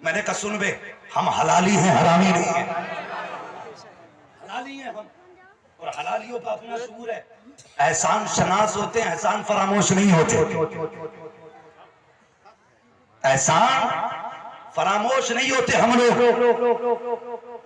میں نے کہا سن بے ہم حلالی ہیں حرامی نہیں ہیں. حلالی ہیں ہم اور حلالیوں کا اپنا شعور ہے. احسان شناس ہوتے ہیں احسان فراموش نہیں ہوتے. احسان فراموش نہیں ہوتے ہم لوگ.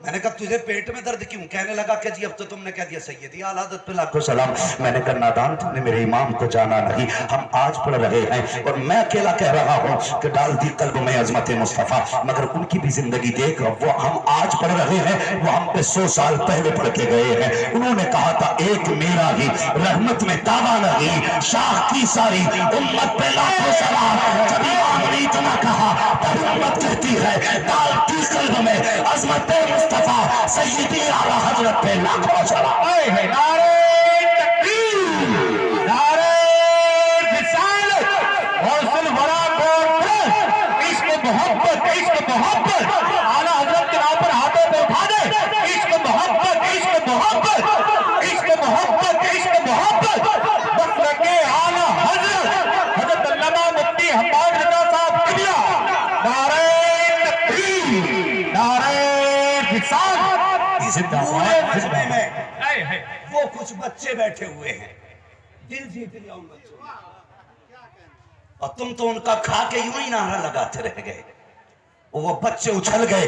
میں نے کہا تجھے پیٹ میں درد کیوں؟ کہنے لگا کہ جی اب تو تم نے کہہ دیا سیدی اعلیٰ حضرت پہ لاکھوں سلام. میں نے کہا نادان تم نے میرے امام کو جانا نہیں. ہم آج پڑھ رہے ہیں اور میں اکیلا کہہ رہا ہوں کہ ڈال دی قلب میں عظمت مصطفیٰ, مگر ان کی بھی زندگی دیکھ. وہ ہم آج پڑھ رہے ہیں وہ ہم پہ 100 سال پہلے پڑھ کے گئے ہیں. انہوں نے کہا تھا ایک میرا ہی رحمت میں دعویٰ نہیں, شاہ کی ساری امت پہ لاکھوں سلام. جب امام نے اتنا کہا تب امت کہتی ہے ڈال دی قلب میں عظمت مصطفیٰ سیدی اعلیٰ حضرت پہ لاکھوں سلام. نعرہ تکبیر, نعرہ رسالت, غوث الورا پورٹر. عشق محبت, عشق محبت, اعلیٰ حضرت کے نام پر ہاتھوں کو اٹھا دے. عشق محبت, عشق محبت, عشق محبت, عشق محبت. مسلک اعلیٰ حضرت حضرت علامہ مفتی حماد رضا صاحب قبلہ. نعرہ تکبیر, نعرہ رسالت. اس پورے مجمع میں وہ کچھ بچے بیٹھے ہوئے ہیں, دل جیت لیا ان بچوں نے, اور تم تو ان کا کھا کے یوں ہی نعرہ لگاتے رہ گئے. وہ بچے اچھل گئے.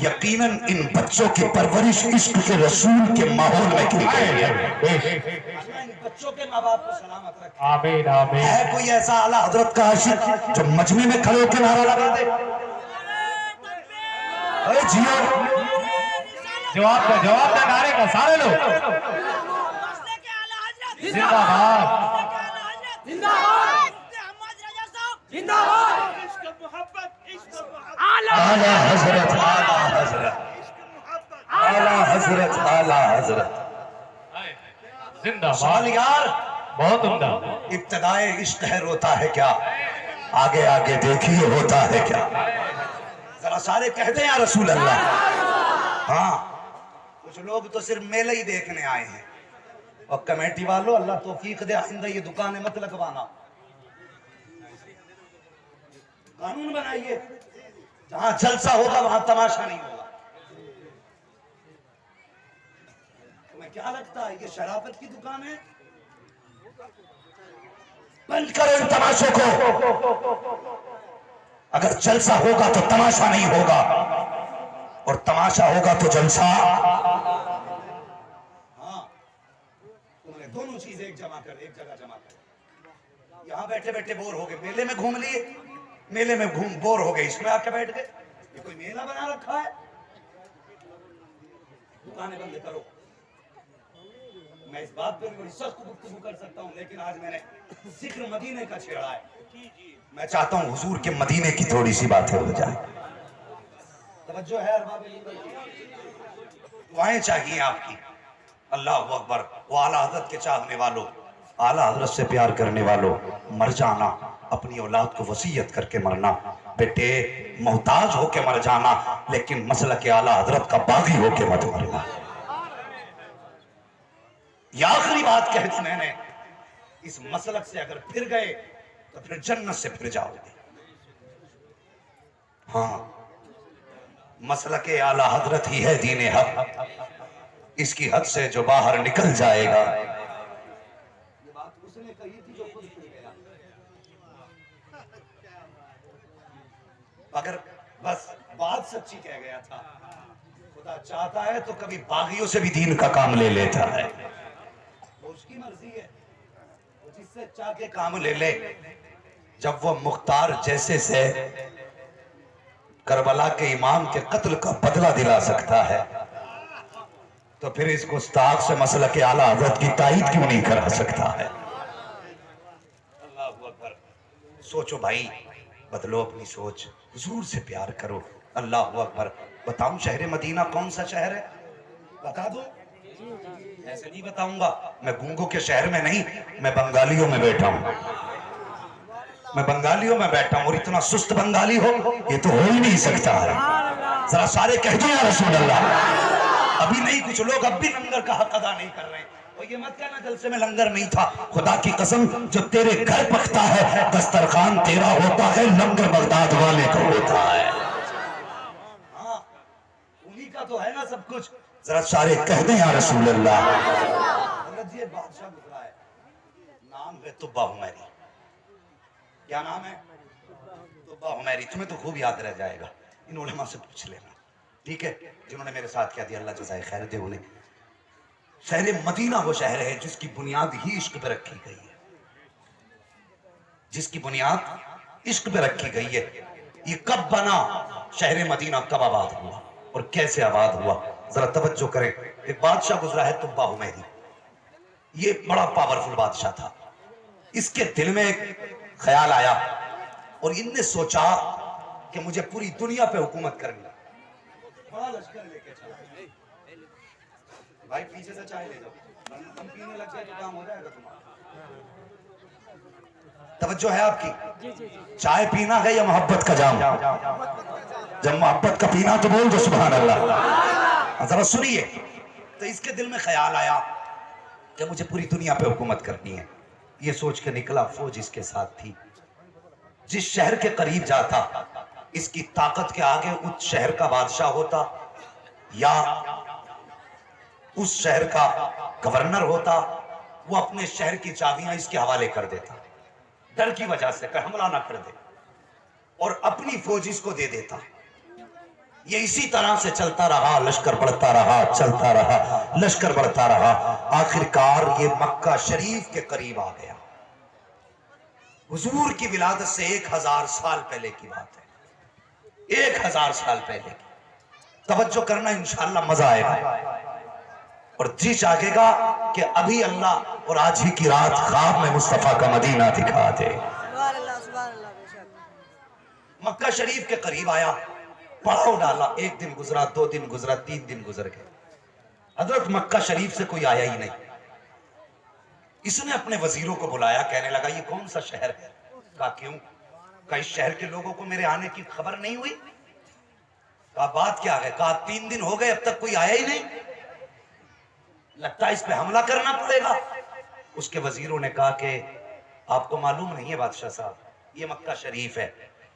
یقیناً ان بچوں کی پرورش عشق کے رسول کے ماحول میں کی گئی ہے. ان بچوں کے ماں باپ کو سلامت رکھے. آمین آمین. ہے کوئی ایسا اعلیٰ حضرت کا عاشق جو مجمع میں کھڑے ہو کے نعرہ لگا دے؟ اے جیو جواب دا نعرے کا سارے لوگ زندہ باد. اعلیٰ حضرت, اعلیٰ حضرت, اعلیٰ حضرت, اعلیٰ حضرت. زندہ سوال باد. یار بہت عمدہ. ابتدائے عشق ہے روتا ہے کیا, آگے آگے دیکھیے ہوتا ہے کیا. ذرا سارے کہہ دیں یا رسول اللہ. ہاں کچھ لوگ تو صرف میلہ ہی دیکھنے آئے ہیں. اور کمیٹی والوں اللہ توفیق دے آئندہ یہ دکانیں مت لگوانا, قانون بنائیے جہاں جلسہ ہوگا وہاں تماشا نہیں ہوگا. تمہیں کیا لگتا ہے یہ شرافت کی دکان ہے؟ بند کرو ان تماشوں کو. اگر جلسہ ہوگا تو تماشا نہیں ہوگا, اور تماشا ہوگا تو جلسہ. ہاں تم نے دونوں چیزیں ایک جگہ جمع کر. یہاں بیٹھے بیٹھے بور ہو گئے, میلے میں گھوم لیے, میلے میں بور ہو گئے, اس میں آ کے بیٹھ گئے. یہ کوئی میلہ بنا رکھا ہے؟ دکانیں بند کرو. میں اس بات پہ بڑی سخت گفتگو کر سکتا ہوں, لیکن آج میں نے ذکر مدینے کا چھیڑا ہے. میں چاہتا ہوں حضور کے مدینے کی تھوڑی سی باتیں ہو جائیں. توجہ ہے ارباب دعائیں چاہیے آپ کی. اللہ اکبر. وہ اعلیٰ حضرت کے چاہنے والوں, اعلیٰ حضرت سے پیار کرنے والوں, مر جانا اپنی اولاد کو وصیت کر کے مرنا. بیٹے محتاج ہو کے مر جانا, لیکن مسلک اعلیٰ حضرت کا باغی ہو کے مت مرنا. یہ آخری بات کہہ دی میں نے. اس مسلک سے اگر پھر گئے تو پھر جنت سے پھر جاؤ گے. ہاں مسلک اعلیٰ حضرت ہی ہے دین حق. اس کی حد سے جو باہر نکل جائے گا. یہ بات اس نے کہی تھی جو خود بھول گیا. اگر بس بات سچی کہہ گیا تھا. خدا چاہتا ہے تو کبھی باغیوں سے بھی دین کا کام لے لیتا ہے. وہ اس کی مرضی ہے, وہ جس سے چاہ کے کام لے لے. جب وہ مختار جیسے سے کربلا کے امام کے قتل کا بدلہ دلا سکتا ہے, تو پھر اس گستاخ سے مسلک اعلیٰ حضرت کی تائید کیوں نہیں کرا سکتا ہے؟ اللہ اکبر. سوچو بھائی, بدلو اپنی سوچ, حضور سے پیار کرو. اللہ اکبر. بتاؤں شہر مدینہ کون سا شہر ہے؟ بتا دو. ایسے نہیں بتاؤں گا, میں گونگوں کے شہر میں نہیں, میں بنگالیوں میں بیٹھا ہوں. میں بنگالیوں میں بیٹھا ہوں, اور اتنا سست بنگالی ہو یہ تو ہو ہی نہیں سکتا ہے. ذرا سارے کہہ دو یا رسول اللہ. ابھی نہیں, کچھ لوگ اب بھی لنگر کا حق ادا نہیں کر رہے ہیں. یہ مت کہنا جلسے میں لنگر نہیں تھا، خدا کی قسم جو تیرے گھر پکتا ہے دسترخوان تیرا ہوتا ہے، لنگر بغداد والے کا ہوتا ہے۔ ہاں انہی کا تو ہے نا سب کچھ۔ ذرا سارے کہہ دیں یا رسول اللہ۔ حضرت یہ بادشاہ گزرا ہے، نام ہے تبا حمیری۔ کیا نام ہے؟ تبا حمیری۔ تمہیں تو خوب یاد رہ جائے گا، ان علماء سے پوچھ لینا، ٹھیک ہے، جنہوں نے میرے ساتھ کیا دیا، اللہ جزائے خیر دے انہیں۔ شہر مدینہ وہ شہر ہے جس کی بنیاد ہی عشق پہ رکھی گئی ہے، جس کی بنیاد عشق پہ رکھی گئی ہے۔ یہ کب بنا شہر مدینہ، کب آباد ہوا اور کیسے آباد ہوا؟ ذرا توجہ کریں۔ ایک بادشاہ گزرا ہے تبا حمیری، یہ بڑا پاورفل بادشاہ تھا۔ اس کے دل میں ایک خیال آیا اور ان نے سوچا کہ مجھے پوری دنیا پہ حکومت کرنی ہے۔ بڑا لشکر لے کے چلا، بھائی پیچھے سے چائے لے جاؤ، ہم پینے لگ جائے تو کام ہو جائے گا تمہارا۔ توجہ ہے آپ کی؟ چائے پینا ہے یا محبت کا جام؟ جب محبت کا پینا تو بول دو سبحان اللہ۔ ذرا سنیے، تو اس کے دل میں خیال آیا کہ مجھے پوری دنیا پہ حکومت کرنی ہے۔ یہ سوچ کے نکلا، فوج اس کے ساتھ تھی۔ جس شہر کے قریب جاتا، اس کی طاقت کے آگے اس شہر کا بادشاہ ہوتا یا اس شہر کا گورنر ہوتا، وہ اپنے شہر کی چابیاں اس کے حوالے کر دیتا، ڈر کی وجہ سے کہ حملہ نہ کر دے، اور اپنی فوج اس کو دے دیتا۔ یہ اسی طرح سے چلتا رہا، لشکر بڑھتا رہا، چلتا رہا، لشکر بڑھتا رہا۔ آخرکار یہ مکہ شریف کے قریب آ گیا۔ حضور کی ولادت سے 1000 سال پہلے کی بات ہے، 1000 سال پہلے کی۔ توجہ کرنا، انشاءاللہ مزہ آئے گا اور جی چاہے گا کہ ابھی اللہ اور آج ہی کی رات خواب میں مصطفیٰ کا مدینہ دکھا دے۔ مکہ شریف کے قریب آیا، پڑاؤ ڈالا، 1 دن گزرا، 2 دن گزرا، 3 دن گزر گئے۔ حضرت مکہ شریف سے کوئی آیا ہی نہیں۔ اس نے اپنے وزیروں کو بلایا، کہنے لگا یہ کون سا شہر ہے؟ کہا کیوں؟ کہا اس شہر کے لوگوں کو میرے آنے کی خبر نہیں ہوئی؟ کہا بات کیا ہے؟ کہا 3 دن ہو گئے اب تک کوئی آیا ہی نہیں، لگتا ہے اس پہ حملہ کرنا پڑے گا۔ اس کے وزیروں نے کہا کہ آپ کو معلوم نہیں ہے بادشاہ صاحب، یہ مکہ شریف ہے،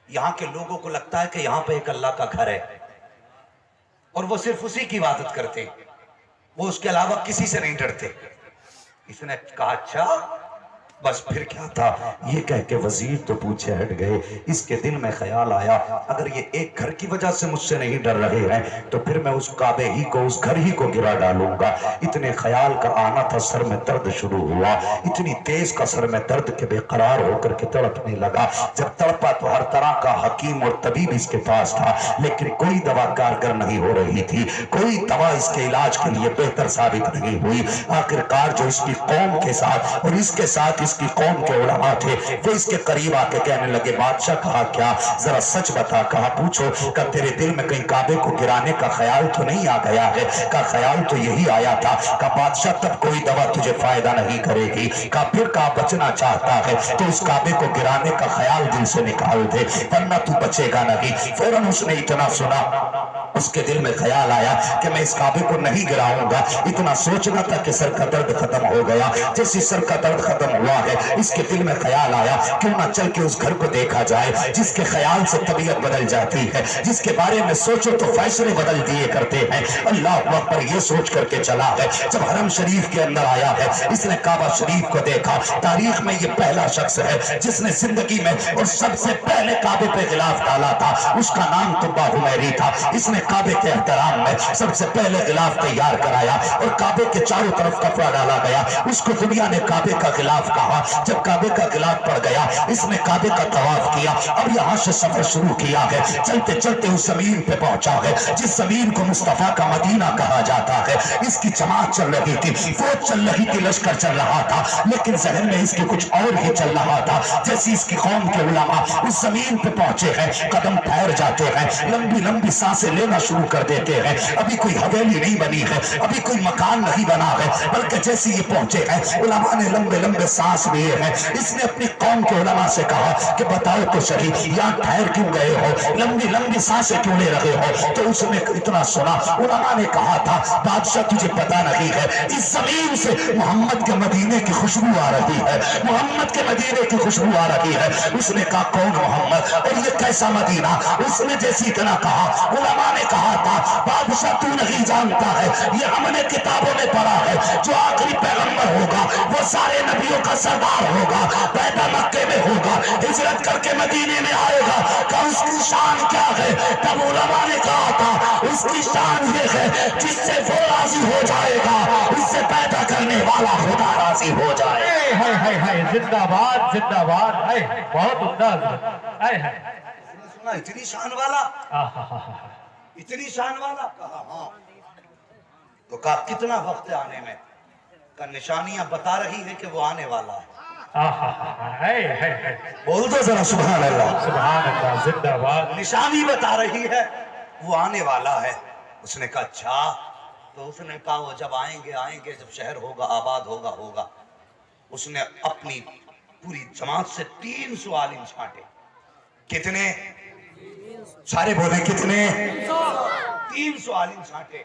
یہاں کے لوگوں کو لگتا ہے کہ یہاں پہ ایک اللہ کا گھر ہے اور وہ صرف اسی کی عبادت کرتے، وہ اس کے علاوہ کسی سے نہیں ڈرتے۔ اس نے کہا اچھا، بس پھر کیا تھا؟ یہ کہہ کے وزیر تو پوچھے ہٹ گئے۔ اس کے دل میں خیال آیا اگر یہ ایک گھر کی وجہ سے مجھ سے نہیں ڈر رہے ہیں تو پھر میں اس کعبے ہی کو، اس گھر ہی کو گرا ڈالوں گا۔ اتنے خیال کا آنا تھا، سر میں درد شروع ہوا، اتنی تیز کا سر میں درد کے بے قرار ہو کر کے تڑپنے لگا۔ جب تڑپا تو ہر طرح کا حکیم اور طبیب اس کے پاس تھا، لیکن کوئی دوا کارگر نہیں ہو رہی تھی، کوئی دوا اس کے علاج کے لیے بہتر ثابت نہیں ہوئی۔ آخرکار جو اس کی قوم کے ساتھ اور اس کے ساتھ اس کی قوم کے علماء تھے، وہ اس کے قریب آ کے کہنے لگے بادشاہ کہا کیا؟ ذرا سچ بتا۔ کہا پوچھو۔ کہ تیرے دل میں کہیں کعبے کو گرانے کا خیال تو نہیں آ گیا ہے؟ کا خیال تو یہی آیا تھا۔ کہ بادشاہ تب کوئی دوا تجھے فائدہ نہیں کرے گی۔ کہ پھر کہا بچنا چاہتا ہے تو اس کعبے کو گرانے کا خیال دل سے نکال دے ورنہ تو بچے گا نہیں۔ فوراً اس نے اتنا سنا، اس کے دل میں خیال آیا کہ میں اس کعبے کو نہیں گراؤں گا۔ اتنا سوچنا تھا کہ سر کا درد ختم ہو گیا۔ جیسے سر کا درد ختم ہوا ہے، اس کے دل میں خیال آیا کیوں نہ چل کے اس گھر کو دیکھا جائے جس کے خیال سے طبیعت بدل جاتی ہے، جس کے بارے میں سوچو تو فیصلے بدل دیے کرتے ہیں۔ اللہ اکبر، یہ سوچ کر کے چلا ہے۔ جب حرم شریف کے اندر آیا ہے، اس نے کعبہ شریف کو دیکھا۔ تاریخ میں یہ پہلا شخص ہے جس نے زندگی میں اور سب سے پہلے کعبے پہ غلاف ڈالا تھا۔ اس کا نام تبا حمیری تھا۔ اس نے کعبے کے احترام میں سب سے پہلے غلاف تیار کرایا اور کعبے کے چاروں طرف کپڑا ڈالا گیا۔ اس کو دنیا نے کعبے کا غلاف کہا۔ جب کعبے کا غلاف پڑ گیا، اس نے کعبے کا طواف کیا۔ اب یہاں سے سفر شروع کیا ہے، چلتے چلتے اس زمین پہ پہنچا ہے جس زمین کو مصطفیٰ کا مدینہ کہا جاتا ہے۔ اس کی جماعت چل رہی تھی، فوج چل رہی تھی، لشکر چل رہا تھا، لیکن ذہن میں اس کے کچھ اور ہی چل رہا تھا۔ جیسی اس کی قوم کے علماء اس زمین پہ پہنچے ہیں، قدم ٹھہر جاتے ہیں، لمبی لمبی سانسیں لینا دیکھنا شروع کر دیتے ہیں ابھی کوئی حویلی نہیں بنی ہے, ابھی کوئی مکان نہیں بنا ہے, بلکہ جیسے یہ پہنچے ہیں علماء نے لمبے لمبے سانس لیے ہیں. اس نے اپنی قوم کے علماء سے کہا کہ بتاؤ تو صحیح یہاں ٹھہر کیوں گئے ہو, لمبی لمبی سانسیں کیوں لے رہے ہو؟ تو اس نے اتنا سنا, علماء نے کہا تھا بادشاہ تجھے پتا نہیں ہے اس زمین سے محمد کے مدینے کی خوشبو آ رہی ہے, محمد کے مدینے کی خوشبو آ رہی ہے. اس نے کہا کون محمد اور یہ کیسا مدینہ؟ اس نے جیسی اتنا کہا, علماء نے کہا تھا بادشاہ تو نہیں جانتا ہے, یہ ہم نے کتابوں میں پڑھا ہے جو آخری پیغمبر ہوگا وہ سارے نبیوں کا سردار ہوگا, پیدا مکے میں ہوگا, ہجرت کر کے مدینے میں آئے گا. کہ اس کی شان کیا ہے؟ تب علماء نے کہا تھا اس کی شان یہ ہے جس سے وہ راضی ہو جائے گا اس سے پیدا کرنے والا خدا راضی ہو جائے. زندہ باد زندہ باد, بہت عمدہ حضرت. سنا اتنی شان والا, اتنی شان والا. کہا ہاں. تو کہا کتنا وقت ہے آنے میں؟ کہ نشانیاں بتا رہی ہے کہ وہ آنے والا ہے. بول دو ذرا سبحان اللہ. سبحان اللہ, زندہ باد. نشانی بتا رہی ہے وہ آنے والا ہے. اس نے کہا اچھا. تو اس نے کہا وہ جب آئیں گے جب شہر ہوگا آباد ہوگا. اس نے اپنی پوری جماعت سے 300 عالم چھانٹے. کتنے؟ سارے بولے کتنے؟ 300 عالم چھانٹے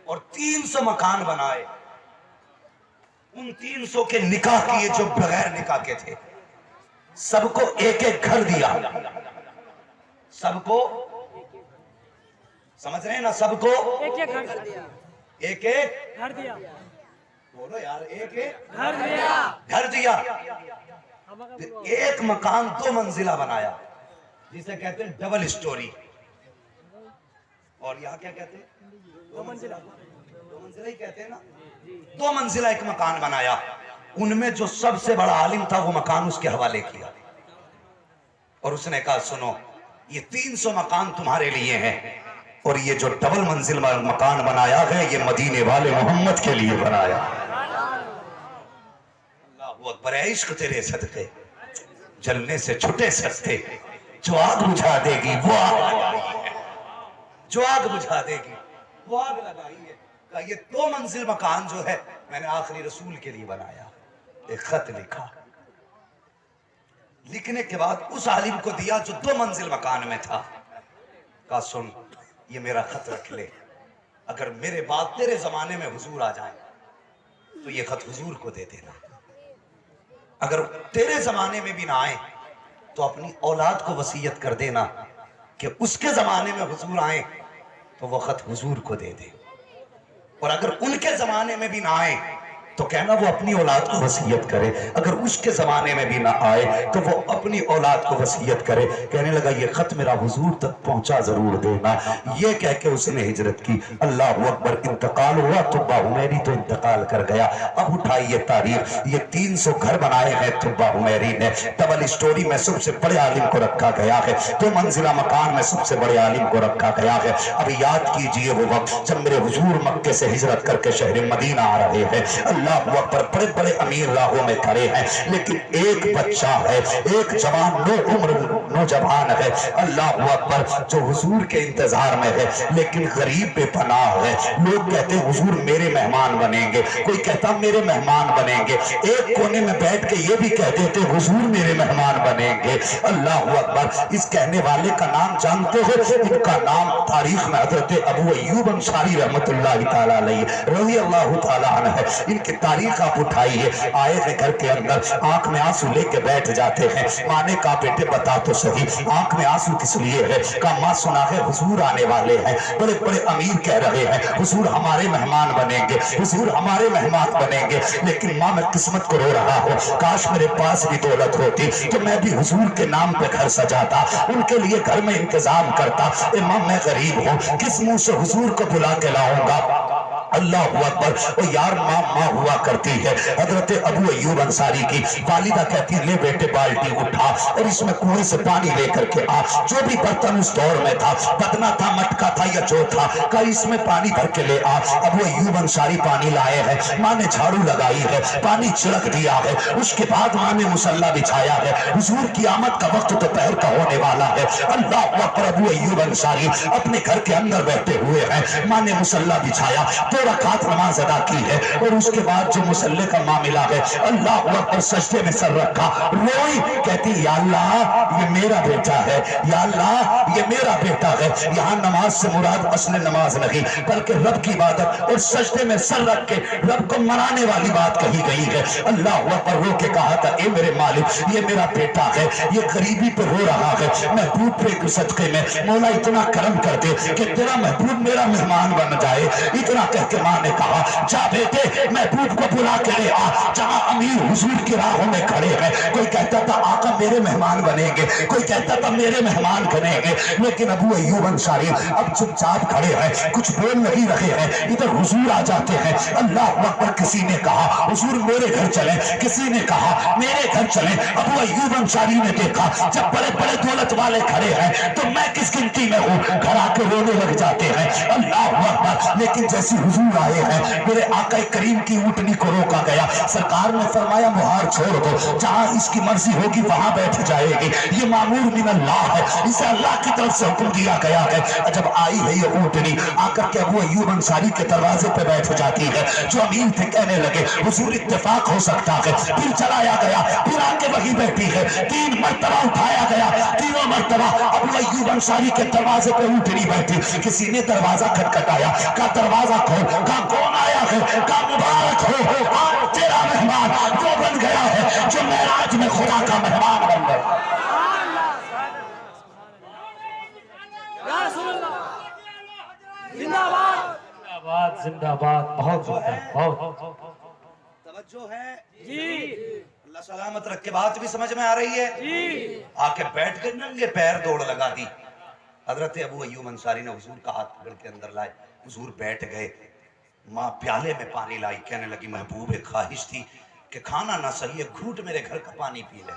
اور 300 مکان بنائے. ان 300 کے نکاح کیے جو بغیر نکاح کے تھے, سب کو ایک ایک گھر دیا. سب کو سمجھ رہے ہیں نا, سب کو ایک ایک گھر دیا. ایک ایک گھر دیا. بولو یار, ایک ایک گھر دیا. ایک مکان 2 منزلہ بنایا جسے کہتے ہیں ڈبل اسٹوری. اور یہاں کیا کہتے ہیں؟ 2 منزلہ. 2 منزلہ ہی کہتے ہیں نا. 2 منزلہ ایک مکان بنایا. ان میں جو سب سے بڑا عالم تھا وہ مکان اس کے حوالے کیا اور اس نے کہا سنو یہ 300 مکان تمہارے لیے ہیں اور یہ جو ڈبل منزل مکان بنایا ہے یہ مدینے والے محمد کے لیے بنایا. اللہ اکبر. عشق تیرے صدقے جلنے سے چھٹے سستے. جو آگ بجھا دے گی وہ آگ لگائی ہے, جو آگ بجھا دے گی وہ آگ لگائی ہے. کہ یہ 2 منزل مکان جو ہے میں نے آخری رسول کے لیے بنایا. ایک خط لکھا, لکھنے کے بعد اس عالم کو دیا جو 2 منزل مکان میں تھا. کہا سن یہ میرا خط رکھ لے, اگر میرے بعد تیرے زمانے میں حضور آ جائیں تو یہ خط حضور کو دے دینا. اگر تیرے زمانے میں بھی نہ آئیں تو اپنی اولاد کو وصیت کر دینا کہ اس کے زمانے میں حضور آئیں تو وہ خط حضور کو دے دے. اور اگر ان کے زمانے میں بھی نہ آئیں تو کہنا وہ اپنی اولاد کو وصیت کرے. اگر اس کے زمانے میں بھی نہ آئے تو وہ اپنی اولاد کو وصیت کرے. کہنے لگا یہ خط میرا حضور تک پہنچا ضرور دینا. یہ کہہ کے اس نے ہجرت کی. اللہ اکبر. انتقال ہوا تبا حمیری تو انتقال کر گیا. اب اٹھائیے تاریخ. یہ 300 گھر بنائے ہیں تبا حمیری نے. ڈبل اسٹوری میں سب سے بڑے عالم کو رکھا گیا ہے. 2 منزلہ مکان میں سب سے بڑے عالم کو رکھا گیا ہے. اب یاد کیجئے وہ وقت جب میرے حضور مکے سے ہجرت کر کے شہر مدینہ آ رہے ہیں. اللہ اکبر. بڑے بڑے امیر راہوں میں کھڑے ہیں لیکن ایک بچہ ہے, ایک جوان نوجوان ہے. اللہ اکبر. جو حضور کے انتظار میں ہے لیکن غریب بے پناہ ہے. لوگ کہتے ہیں حضور میرے مہمان بنیں گے, کوئی کہتا میرے مہمان بنیں گے. ایک کونے میں بیٹھ کے یہ بھی کہہ دیتے حضور میرے مہمان بنیں گے. اللہ اکبر. اس کہنے والے کا نام جانتے ہو؟ ان کا نام تاریخ میں حضرت ابو ایوب انصاری رحمت اللہ تعالیٰ علیہ رضی اللہ تعالیٰ عنہ ہے. ان کی تاریخ آپ اٹھائیے. آئے ہیں گھر کے اندر, آنکھ میں آنسو لے کے بیٹھ جاتے ہیں. ماں نے کہا بیٹے بتا تو صحیح آنکھ میں آنسو کس لیے ہے؟ کہا ماں سنا ہے حضور آنے والے ہیں, بڑے بڑے امیر کہہ رہے ہیں حضور ہمارے مہمان بنیں گے, حضور ہمارے مہمان بنیں گے. لیکن ماں میں قسمت کو رو رہا ہوں, کاش میرے پاس بھی دولت ہوتی تو میں بھی حضور کے نام پہ گھر سجاتا, ان کے لیے گھر میں انتظام کرتا. اے ماں میں غریب ہوں, کس منہ سے حضور کو بلا کے لاؤں گا؟ اللہ اکبر. وہ یار ماں ہوا کرتی ہے حضرت ابو ایوب انصاری کی. والدہ کہتی ہے لے بیٹے بالٹی اٹھا اور اس میں کنویں سے پانی لے کر کے آ. جو بھی برتن اس دور میں تھا, بدنا تھا, مٹکا تھا یا جو تھا, کہ اس میں پانی بھر کے لے آ. ابو ایوب انصاری پانی لائے ہیں. ماں نے جھاڑو لگائی ہے, پانی چھڑک دیا ہے. اس کے بعد ماں نے مصلی بچھایا ہے. حضور کی آمد کا وقت دوپہر کا ہونے والا ہے. اللہ اکبر. ابو ایوب انصاری اپنے گھر کے اندر بیٹھے ہوئے ہیں. ماں نے مصلی بچھایا, 2 رکعت نماز ادا کی ہے اور اس کے بعد جو مصلی کا معاملہ ہے, اللہ اکبر, سجدے میں سر رکھا, روئی. کہتی یا اللہ یہ میرا بیٹا ہے, یا اللہ یہ میرا بیٹا ہے. یہاں نماز سے مراد اصل نماز نہیں بلکہ رب کی عبادت اور سجدے میں سر رکھ کے رب کو منانے والی بات کہی گئی ہے. اللہ اکبر. رو کے کہا تھا اے میرے مالک یہ میرا بیٹا ہے, یہ غریبی پہ رو رہا ہے, محبوب پہ صدقے میں مولا اتنا کرم کر دے کہ تیرا محبوب میرا مہمان بن جائے. اتنا کہہ کے ماں نے کہا جا بیٹے محبوب کو بلا کے لے آ. جہاں امیر حضور کی راہوں میں کھڑے ہیں, کوئی کہتا تھا آقا میرے مہمان بنیں گے, کوئی کہتا تھا میرے مہمان بنیں گے, لیکن ابو ایوب انصاری اب چپ چاپ کھڑے ہیں, کچھ بول نہیں رہے ہیں. ادھر حضور آ جاتے ہیں. اللہ اکبر. کسی نے کہا حضور میرے گھر چلیں, کسی نے کہا میرے گھر چلیں. ابو ایوب انصاری نے دیکھا جب بڑے بڑے دولت والے کھڑے ہیں تو میں کس گنتی میں ہوں, گھر آ کے رونے لگ جاتے ہیں. اللہ اکبر. لیکن جیسی حضور آئے ہیں میرے آقا کریم کی اونٹنی کو روکا گیا. سرکار نے فرمایا مہار چھوڑ دو, جہاں اس کی مرضی ہوگی وہاں بیٹھ جائے گی. یہ معمور من اللہ ہے, اسے اللہ کی طرف سے حکم دیا گیا ہے. جب آئی ہے یہ اونٹنی آ کر کے ابو ایوب انصاری کے دروازے پہ بیٹھ جاتی ہے. جو امیر تھے کہنے لگے حضور اتفاق ہو سکتا ہے. پھر چلایا گیا, پھر آ کے وہی بیٹھی ہے. 3 مرتبہ اٹھایا گیا, تینوں مرتبہ ابو ایوب انصاری کے دروازے پہ اونٹنی بیٹھی. کسی نے دروازہ کھٹکھٹایا, کہا دروازہ کھول. کہا کون آیا ہے؟ کہا مبارک ہو, آج تیرا مہمان وہ بن گیا ہے جو معراج میں خدا کا مہمان بن گیا. زندہ باد. بہت بہت توجہ ہے جی. اللہ سلامت رکھ کے بات بھی سمجھ میں آ رہی ہے جی. آ کے بیٹھ کے ننگے پیر دوڑ لگا دی. حضرت ابو ایوب انصاری نے حضور کا ہاتھ پکڑ کے اندر لائے. حضور بیٹھ گئے. ماں پیالے میں پانی لائی, کہنے لگی محبوب ایک خواہش تھی کہ کھانا نہ صحیح, ایک گھوٹ میرے گھر کا پانی پی لے,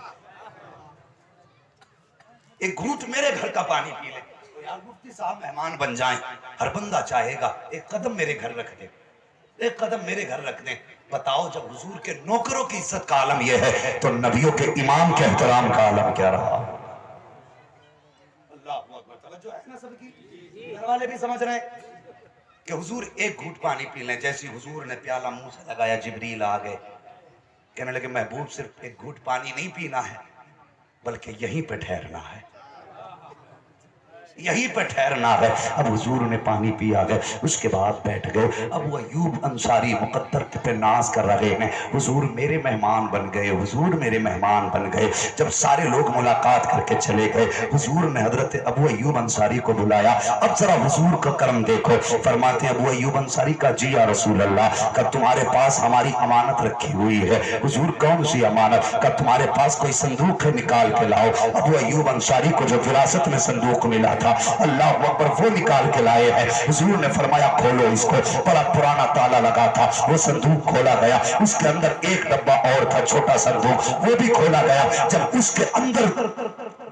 ایک گھوٹ میرے گھر کا پانی پی لے. یار مفتی صاحب مہمان بن جائیں, ہر بندہ چاہے گا ایک قدم میرے گھر رکھ دے, ایک قدم میرے گھر رکھ دیں. بتاؤ جب حضور کے نوکروں کی عزت کا عالم یہ ہے تو نبیوں کے امام کے احترام کا عالم کیا رہا. اللہ اکبر. توجہ ہے نا سب کی, گھر والے بھی سمجھ رہے ہیں کہ حضور ایک گھوٹ پانی پی لیں. جیسی حضور نے پیالہ منہ سے لگایا جبریل آ گئے, کہنے لگے محبوب صرف ایک گھوٹ پانی نہیں پینا ہے بلکہ یہیں پہ ٹھہرنا ہے, یہیں پہ ٹھہرنا ہے. اب حضور نے پانی پیا گئے, اس کے بعد بیٹھ گئے. ابو ایوب انصاری مقدر پہ ناز کر رہے ہیں, حضور میرے مہمان بن گئے, حضور میرے مہمان بن گئے. جب سارے لوگ ملاقات کر کے چلے گئے, حضور نے حضرت ابو ایوب انصاری کو بلایا. اب ذرا حضور کا کرم دیکھو. فرماتے ہیں ابو ایوب انصاری کا جی یا رسول اللہ, کہ تمہارے پاس ہماری امانت رکھی ہوئی ہے. حضور کون سی امانت؟ کہ تمہارے پاس کوئی صندوق ہے, نکال کے لاؤ. ابو ایوب انصاری کو جو وراثت میں صندوق ملا تھا, اللہ اکبر, وہ نکال کے لائے ہیں. حضور نے فرمایا کھولو اس کو. بڑا پرانا تالا لگا تھا, وہ صندوق کھولا گیا. اس کے اندر ایک ڈبہ اور تھا, چھوٹا صندوق, وہ بھی کھولا گیا. جب اس کے اندر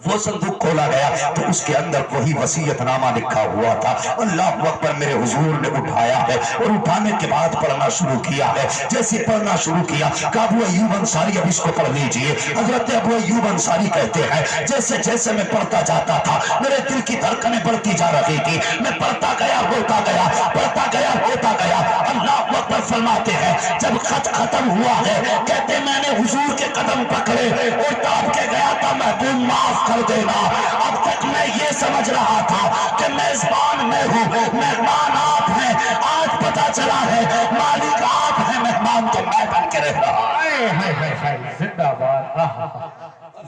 وہ صندوق کھولا گیا تو اس کے اندر وہی وصیت نامہ لکھا ہوا تھا. اللہ اکبر. میرے حضور نے اٹھایا ہے اور اٹھانے کے بعد پڑھنا شروع کیا ہے. جیسے پڑھنا شروع کیا کہ ابو ایوب انصاری اب اس کو پڑھ لیجئے. حضرت ابو ایوب انصاری کہتے ہیں جیسے جیسے میں پڑھتا جاتا تھا میرے دل کی دھڑکنیں بڑھتی جا رہی تھی. میں پڑھتا گیا, ہوتا گیا, پڑھتا گیا, ہوتا گیا. اللہ اکبر. فرماتے ہیں جب خط ختم ہوا ہے, کہتے میں نے حضور کے قدم پکڑے اور تاب کے گیا تھا محبوب معاف کر دینا. اب تک میں یہ سمجھ رہا تھا کہ میزبان میں ہوں, مہمان آپ ہیں. آج پتا چلا ہے مالک آپ ہیں, مہمان تو میں بن کے رہ رہا. زندہ باد.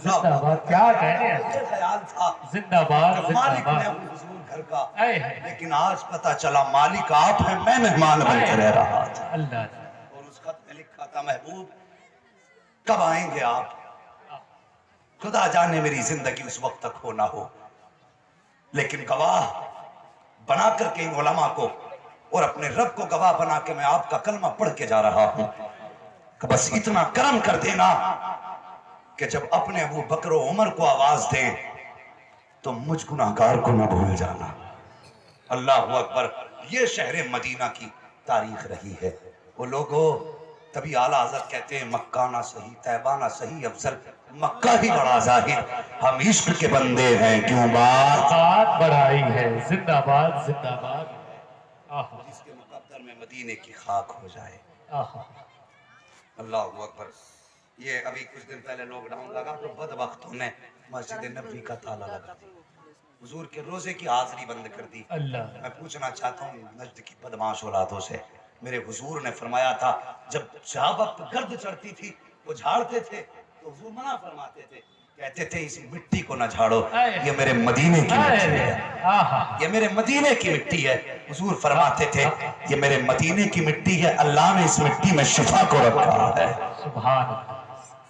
زندہ باد. کیا کہنے ہیں, خیال تھا زندہ باد. مالک میں ہوں حضور گھر کا, لیکن آج پتا چلا مالک آپ ہیں, میں مہمان بن کے رہ رہا تھا. اللہ. اور اس خط میں لکھا تھا محبوب کب آئیں گے آپ, خدا جانے میری زندگی اس وقت تک ہو نہ ہو, لیکن گواہ بنا کر کے ان علماء کو اور اپنے رب کو گواہ بنا کے میں آپ کا کلمہ پڑھ کے جا رہا ہوں کہ بس اتنا کرم کر دینا کہ جب اپنے ابو بکر و عمر کو آواز دیں تو مجھ گناہگار کو نہ بھول جانا۔ اللہ اکبر۔ یہ شہر مدینہ کی تاریخ رہی ہے۔ وہ لوگوں تبھی اعلیٰ حضرت کہتے ہیں مکہ نہ صحیح طیبہ نہ صحیح افضل مکہ ہی بڑا ظاہر، ہم عشق کے بندے ہیں کیوں بات بڑھائی ہے۔ زندہ باد زندہ باد۔ جس کے مقدر میں مدینے کی خاک ہو جائے۔ اللہ اکبر۔ یہ ابھی کچھ دن پہلے لاک ڈاؤن لگا تو بد وقتوں نے مسجد نبوی کا تالا لگا دی، حضور کے روزے کی حاضری بند کر دی۔ میں پوچھنا چاہتا ہوں نجد کی بدمعاش اولادوں سے، میرے حضور نے فرمایا تھا جب صحابہ پر گرد چڑھتی تھی وہ جھاڑتے تھے تو حضور منع فرماتے تھے، کہتے تھے اس مٹی کو نہ جھاڑو، یہ میرے مدینے کی مٹی ہے، یہ میرے مدینے کی مٹی ہے۔ حضور فرماتے تھے یہ میرے مدینے کی مٹی ہے، اللہ نے اس مٹی میں شفا کو رکھا ہے۔ سبحان اللہ۔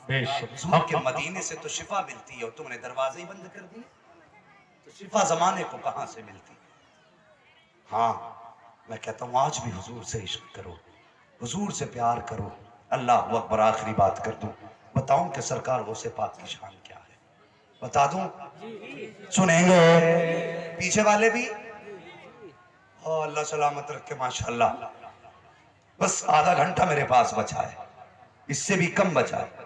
بے شک حضور کے مدینے سے تو شفا ملتی ہے اور تم نے دروازے ہی بند کر دیے تو شفا زمانے کو کہاں سے ملتی؟ ہاں میں کہتا ہوں آج بھی حضور سے عشق کرو، حضور سے پیار کرو۔ اللہ اکبر۔ آخری بات کر دوں، بتاؤں کہ سرکار غوث پاک کی شان کیا ہے؟ بتا دوں؟ سنیں گے پیچھے والے بھی؟ اللہ سلامت رکھے ماشاءاللہ۔ بس آدھا گھنٹہ میرے پاس بچا ہے، اس سے بھی کم بچا ہے۔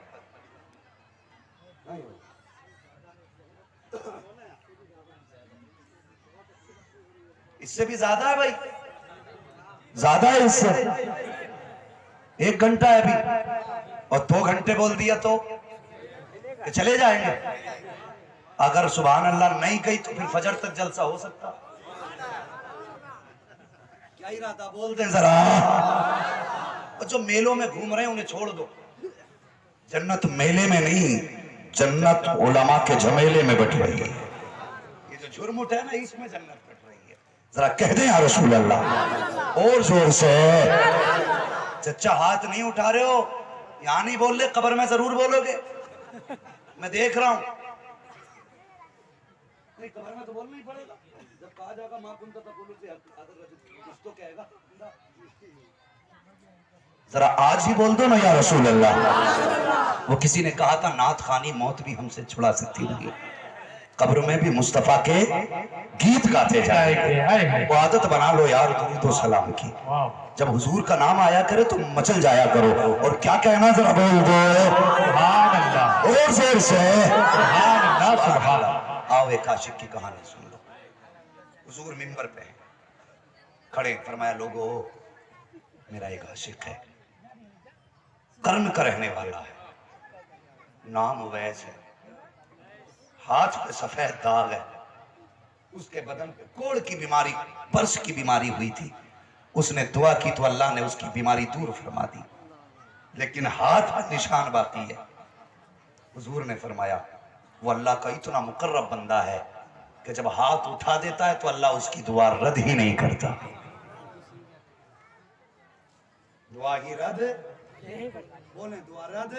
اس سے بھی زیادہ ہے بھائی، زیادہ ہے اس سے، 1 گھنٹہ ہے ابھی، اور 2 گھنٹے بول دیا تو کہ چلے جائیں گے۔ اگر سبحان اللہ نہیں گئی تو پھر فجر تک جلسہ ہو سکتا۔ کیا ارادہ بول دیں ذرا؟ اور جو میلوں میں گھوم رہے ہیں انہیں چھوڑ دو، جنت میلے میں نہیں، جنت علماء کے جمیلے میں بٹ رہی ہے۔ یہ جو جھرمٹ ہے نا اس میں جنت بٹ رہی ہے۔ ذرا کہہ دیں یا رسول اللہ اور زور سے۔ چچا ہاتھ نہیں اٹھا رہے ہو، یہاں نہیں بول رہے، قبر میں ضرور بولو گے، میں دیکھ رہا ہوں۔ نہیں قبر میں تو بولنا ہی پڑے گا، جب کہا جائے گا ماں کنتا تقول سے کچھ تو کہے گا۔ ذرا آج ہی بول دو نا یا رسول اللہ۔ وہ کسی نے کہا تھا نعت خوانی موت بھی ہم سے چھڑا سکتی نہیں، قبر میں بھی مصطفیٰ کے گیت گاتے جائیں گے۔ وہ عادت بنا لو یار درود و سلام کی، جب حضور کا نام آیا کرے تو مچل جایا کرو۔ اور کیا کہنا ذرا بول دو سبحان اللہ، اور زور سے سبحان اللہ، سبحان اللہ۔ آؤ ایک عاشق کی کہانی سن لو۔ حضور منبر پہ کھڑے، فرمایا لوگو میرا ایک عاشق ہے، قرن کا رہنے والا ہے، نام اویس ہے، ہاتھ پہ سفید داغ ہے، اس کے بدن پہ کوڑ کی بیماری، برس کی بیماری ہوئی تھی، اس نے دعا کی تو اللہ نے اس کی بیماری دور فرما دی، لیکن ہاتھ پہ نشان باقی ہے۔ حضور نے فرمایا وہ اللہ کا اتنا مقرب بندہ ہے کہ جب ہاتھ اٹھا دیتا ہے تو اللہ اس کی دعا رد ہی نہیں کرتا، دعا ہی رد بولیں، دعا رد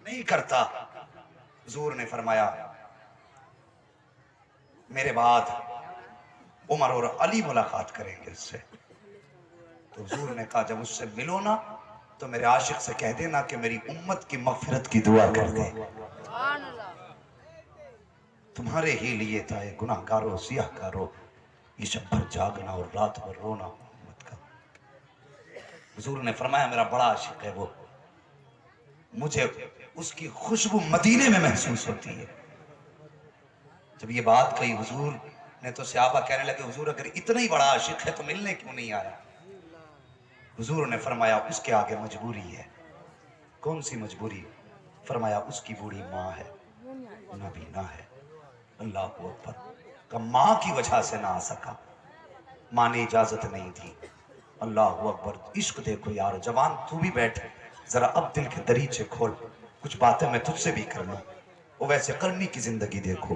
نہیں کرتا۔ حضور نے فرمایا میرے بعد عمر اور علی ملاقات کریں گے اس سے، تو حضور نے کہا جب اس سے ملو نا تو میرے عاشق سے کہہ دینا کہ میری امت کی مغفرت کی دعا کر دے، تمہارے ہی لیے تھا یہ گناہ گارو سیاہ کارو، یہ شب بھر جاگنا اور رات بھر رونا امت کا۔ حضور نے فرمایا میرا بڑا عاشق ہے وہ، مجھے اس کی خوشبو مدینے میں محسوس ہوتی ہے۔ جب یہ بات کہی حضور نے تو صحابہ کہنے لگے حضور اگر اتنا ہی بڑا عاشق ہے تو ملنے کیوں نہیں آیا؟ حضور نے فرمایا اس کے آگے مجبوری ہے۔ کون سی مجبوری؟ فرمایا اس کی بوڑھی ماں ہے، نابینا ہے۔ اللہ اکبر۔ کہ ماں کی وجہ سے نہ آ سکا، ماں نے اجازت نہیں دی۔ اللہ اکبر۔ عشق دیکھو یار، جوان تو بھی بیٹھ ذرا اب دل کے دریچے کھول، کچھ باتیں میں تجھ سے بھی کر لوں، وہ ویسے کرنی کی زندگی دیکھو۔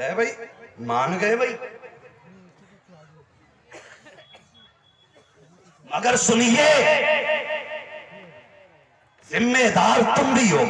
ہے بھائی، مان گئے بھائی. مگر سنیے، ذمہ دار تم بھی ہو.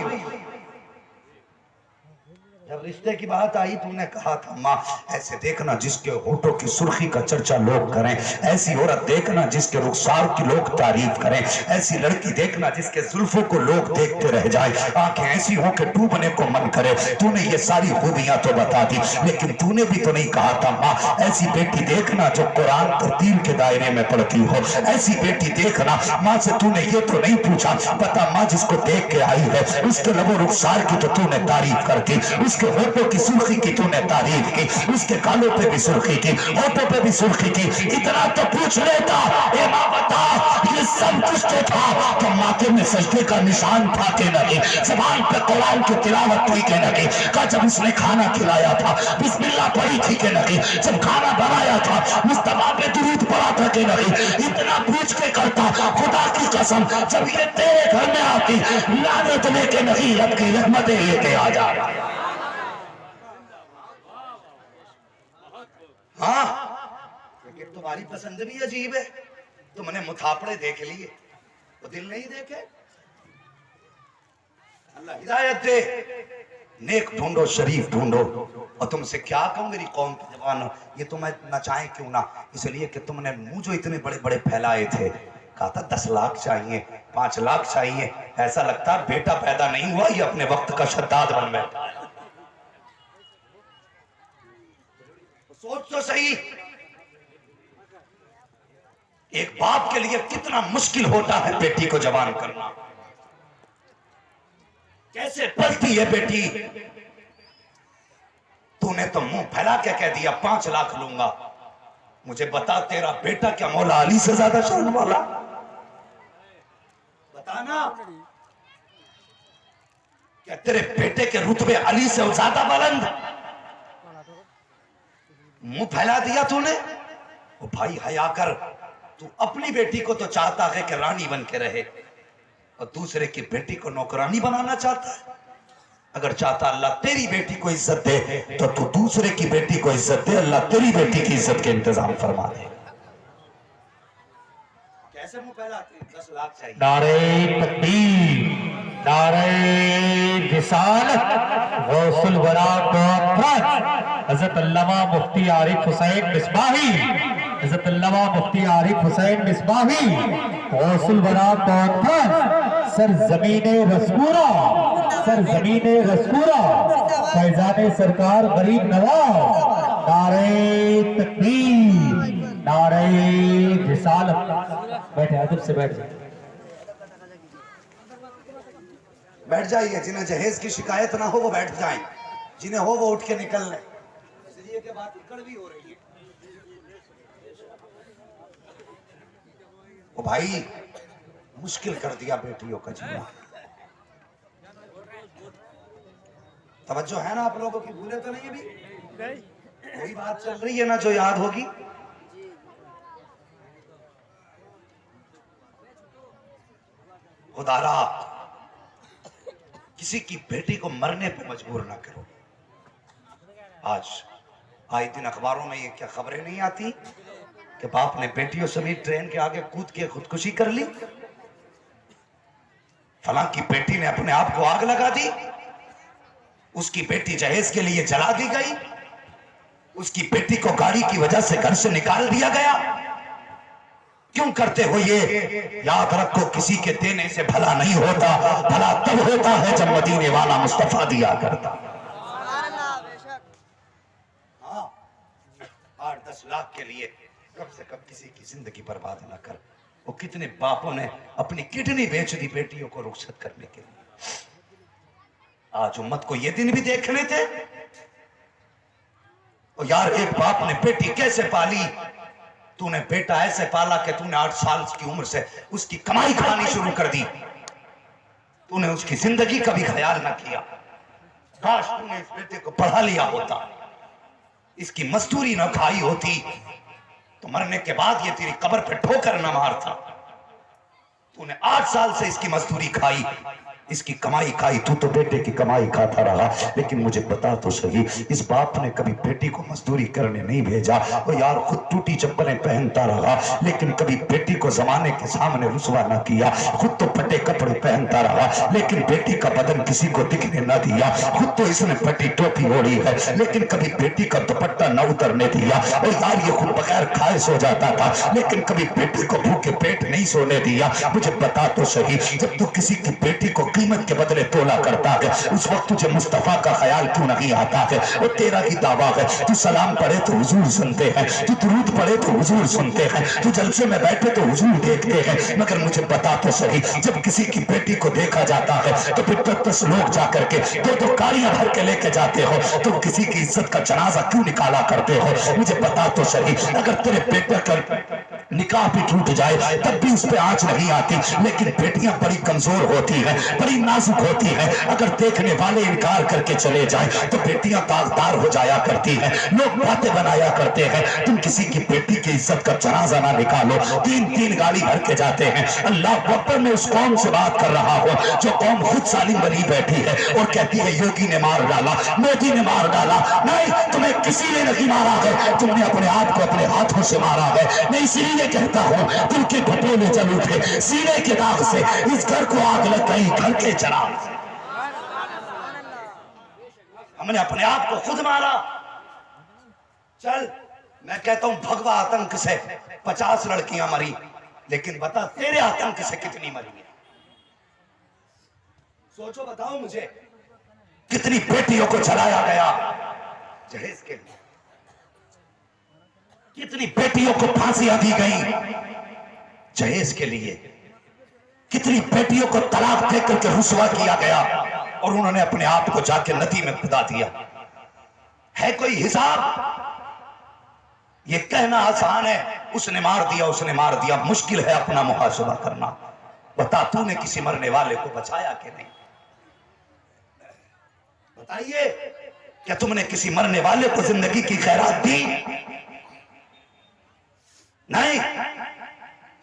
جب رشتے کی بات آئی تو نے کہا تھا ماں ایسے دیکھنا جس کے ہونٹوں کی سرخی کا چرچا لوگ کریں، ایسی عورت دیکھنا جس کے رخسار کی لوگ تعریف کریں، ایسی لڑکی دیکھنا جس کے زلفوں کو لوگ دیکھتے رہ جائیں، آنکھیں ایسی ہوں کہ ڈوبنے کو من کرے. تو نے یہ ساری خوبیاں تو بتا دی، لیکن تو نے بھی تو نہیں کہا تھا ماں ایسی بیٹی دیکھنا جو قرآن ترتیل کے دائرے میں پڑھتی ہو، ایسی بیٹی دیکھنا. ماں سے تو نے یہ تو نہیں پوچھا پتا ماں جس کو دیکھ کے آئی ہے اس کے لب و رخسار کی تو نے تعریف کر دی، اس کے ہونٹوں کی سرخی کی تو نے تعریف کی، اس کے گالوں پہ بھی سرخی کی، ہونٹوں پہ بھی سرخی کی. اتنا تو پوچھ لیتا اے ماں بتا یہ سب کچھ تو تھا کہ ماتھے میں سجدے کا نشان تھا کہ نہیں، زبان پہ قرآن کی تلاوت تھی کہ نہیں، کہ جب اس نے کھانا کھلایا تھا بسم اللہ پڑھی تھی کہ نہیں، جب کھانا بنایا تھا مصطفیٰ پہ درود پڑھا تھا کہ نہیں. اتنا پوچھ کے کرتا خدا کی قسم جب یہ تیرے گھر میں آتی لعنت لے کے نہیں رب کی رحمتیں لے کے آ جا. ہاں لیکن تمہاری پسند بھی عجیب ہے، تم نے متھاپڑے دیکھ لیے وہ دل نہیں دیکھے. اللہ ہدایت دے، نیک ڈھونڈو شریف ڈھونڈو. اور تم سے کیا کہوں میری قوم کی جوانوں، یہ تمہیں نچائیں کیوں نہ، اس لیے کہ تم نے منہ جو اتنے بڑے بڑے پھیلائے تھے، کہا تھا 10 لاکھ چاہیے 5 لاکھ چاہیے، ایسا لگتا بیٹا پیدا نہیں ہوا یہ اپنے وقت کا شداد بن بیٹھا. سوچ تو صحیح ایک باپ کے لیے کتنا مشکل ہوتا ہے بیٹی کو جوان کرنا. کیسے پلتی ہے بیٹی. تو نے تو منہ پھیلا کے کہہ دیا 5 لاکھ لوں گا. مجھے بتا تیرا بیٹا کیا مولا علی سے زیادہ شرم والا؟ بتانا کیا تیرے بیٹے کے رتبے علی سے زیادہ بلند؟ منہ پھیلا دیا تو نے. او بھائی حیا کر، تو اپنی بیٹی کو تو چاہتا ہے کہ رانی بن کے رہے اور دوسرے کی بیٹی کو نوکرانی بنانا چاہتا ہے. اگر چاہتا اللہ تیری بیٹی کو عزت دے تو دوسرے کی بیٹی کو عزت دے، اللہ تیری بیٹی کی عزت کے انتظام فرما دے. کیسے منہ پھیلاتے ہیں؟ 10 لاکھ چاہیے. نعرہ تکبیر، نعرہ رسالت، غوث الورا کانفرنس، حضرت علامہ مفتی عارف حسین مصباحی، حضرت علامہ مفتی عارف حسین مصباحی، غوث الورا کانفرنس، سرزمین رسپورہ، سرزمین رسپورہ، فیضان سرکار غریب نواز. نعرہ تکبیر، نعرہ رسالت. بیٹھے ادب سے بیٹھ جائیں. بیٹھ جائیے. جنہیں جہیز کی شکایت نہ ہو وہ بیٹھ جائیں، جنہیں ہو وہ اٹھ کے نکل لیں. اس لیے کہ بات کڑوی ہو رہی ہے. او بھائی مشکل کر دیا بیٹیوں کا جینا. توجہ ہے نا آپ لوگوں کی؟ بھولے تو نہیں ابھی کوئی بات چل رہی ہے نا جو یاد ہوگی؟ خدا را کسی کی بیٹی کو مرنے پہ مجبور نہ کرو. آج دن اخباروں میں یہ کیا خبریں نہیں آتی کہ باپ نے بیٹیوں سمیت ٹرین کے آگے کود کے خودکشی کر لی، فلاں کی بیٹی نے اپنے آپ کو آگ لگا دی، اس کی بیٹی جہیز کے لیے جلا دی گئی، اس کی بیٹی کو گاڑی کی وجہ سے گھر سے نکال دیا گیا. کیوں کرتے ہو یہ؟ یاد رکھو کسی کے دینے سے بھلا نہیں ہوتا، بھلا تب ہوتا ہے جب مدینے والا مصطفیٰ دیا کرتا. 8-10 لاکھ کے لیے کم سے کم کسی کی زندگی برباد نہ کر. وہ کتنے باپوں نے اپنی کڈنی بیچ دی بیٹیوں کو رخصت کرنے کے لیے. آج امت کو یہ دن بھی دیکھنے تھے. اور یار ایک باپ نے بیٹی کیسے پالی؟ تو نے بیٹا ایسے پالا کہ تو نے 8 سال کی عمر سے اس کی کمائی کھانی شروع کر دی. تو نے اس کی زندگی کا بھی خیال نہ کیا. کاش تو نے اس بیٹے کو پڑھا لیا ہوتا، اس کی مزدوری نہ کھائی ہوتی تو مرنے کے بعد یہ تیری قبر پہ ٹھوکر نہ مارتا. تو نے 8 سال سے اس کی مزدوری کھائی، اس کی کمائی کھائی، تو بیٹے کی کمائی کھاتا رہا، لیکن مجھے بتا تو صحیح اس باپ نے کبھی بیٹی کو مزدوری کرنے نہیں بھیجا، اور یار خود ٹوٹی چپلیں پہنتا رہا لیکن کبھی بیٹی کو زمانے کے سامنے رسوا نہ کیا، خود تو پھٹے کپڑے پہنتا رہا لیکن بیٹی کا بدن کسی کو دکھنے نہ دیا، خود تو اس نے پھٹی ٹوپی اوڑھی ہے لیکن کبھی بیٹی کا دوپٹہ نہ اترنے دیا، اور یار یہ خود بغیر کھائے سو جاتا تھا لیکن کبھی بیٹی کو بھوکے پیٹ نہیں سونے دیا۔ مجھے بتا تو صحیح جب تو کسی کی بیٹی کو قیمت کے بدلے تولا کرتا ہے اس وقت تجھے مصطفیٰ کا خیال کیوں نہیں آتا ہے؟ وہ تیرا ہی دعویٰ ہے، تو سلام پڑھے تو حضور سنتے ہیں، تو درود پڑھے تو حضور سنتے ہیں، تو جلسے میں بیٹھے تو حضور دیکھتے ہیں، مگر مجھے بتا تو صحیح جب کسی کی بیٹی کو دیکھا جاتا ہے تو پھر 10 لوگ جا کر کے دو گاڑیاں بھر کے لے کے جاتے ہو، تو کسی کی عزت کا جنازہ کیوں نکالا کرتے ہو؟ مجھے بتا تو صحیح اگر تیرے بیٹے کا نکاح بھی ٹوٹ جائے تب بھی اس پہ آنچ نہیں آتی، لیکن بیٹیاں بڑی کمزور ہوتی ہیں، بڑی نازک ہوتی ہیں، اگر دیکھنے والے انکار کر کے چلے جائیں تو بیٹیاں داغدار ہو جایا کرتی ہیں، لوگ باتیں بنایا کرتے ہیں۔ تم کسی کی بیٹی کی عزت کا جنازہ نہ نکالو، 3 گاڑی بھر کے جاتے ہیں۔ اللہ اکبر، میں اس قوم سے بات کر رہا ہوں جو قوم خود سالم بنی بیٹھی ہے اور کہتی ہے یوگی نے مار ڈالا، مودی نے مار ڈالا۔ نہیں، تمہیں کسی نے نہیں مارا ہے، تم نے اپنے آپ کو اپنے ہاتھوں سے مارا ہے۔ میں اسی لیے کہتا ہوں دل کے گھٹنے جل اٹھے، سینے کے داغ سے اس گھر کو آگ لگ گئی، گھر کے چراغ سے ہم نے اپنے آپ کو خود مارا۔ چل میں کہتا ہوں بھگوا آتنک سے 50 لڑکیاں مری، لیکن بتا تیرے آتنک سے کتنی مری ہیں؟ سوچو، بتاؤ مجھے کتنی بیٹیوں کو چلایا گیا جہیز کے لیے، کتنی بیٹیوں کو پھانسیاں دی گئی جہیز کے لیے، کتنی بیٹیوں کو طلاق دے کر کے رسوا کیا گیا اور انہوں نے اپنے آپ کو جا کے ندی میں کدا دیا۔ ہے کوئی حساب؟ یہ کہنا آسان ہے اس نے مار دیا، اس نے مار دیا، مشکل ہے اپنا محاسبہ کرنا۔ بتا تو نے کسی مرنے والے کو بچایا کہ نہیں؟ بتائیے کیا تم نے کسی مرنے والے کو زندگی کی خیرات دی؟ نہیں۔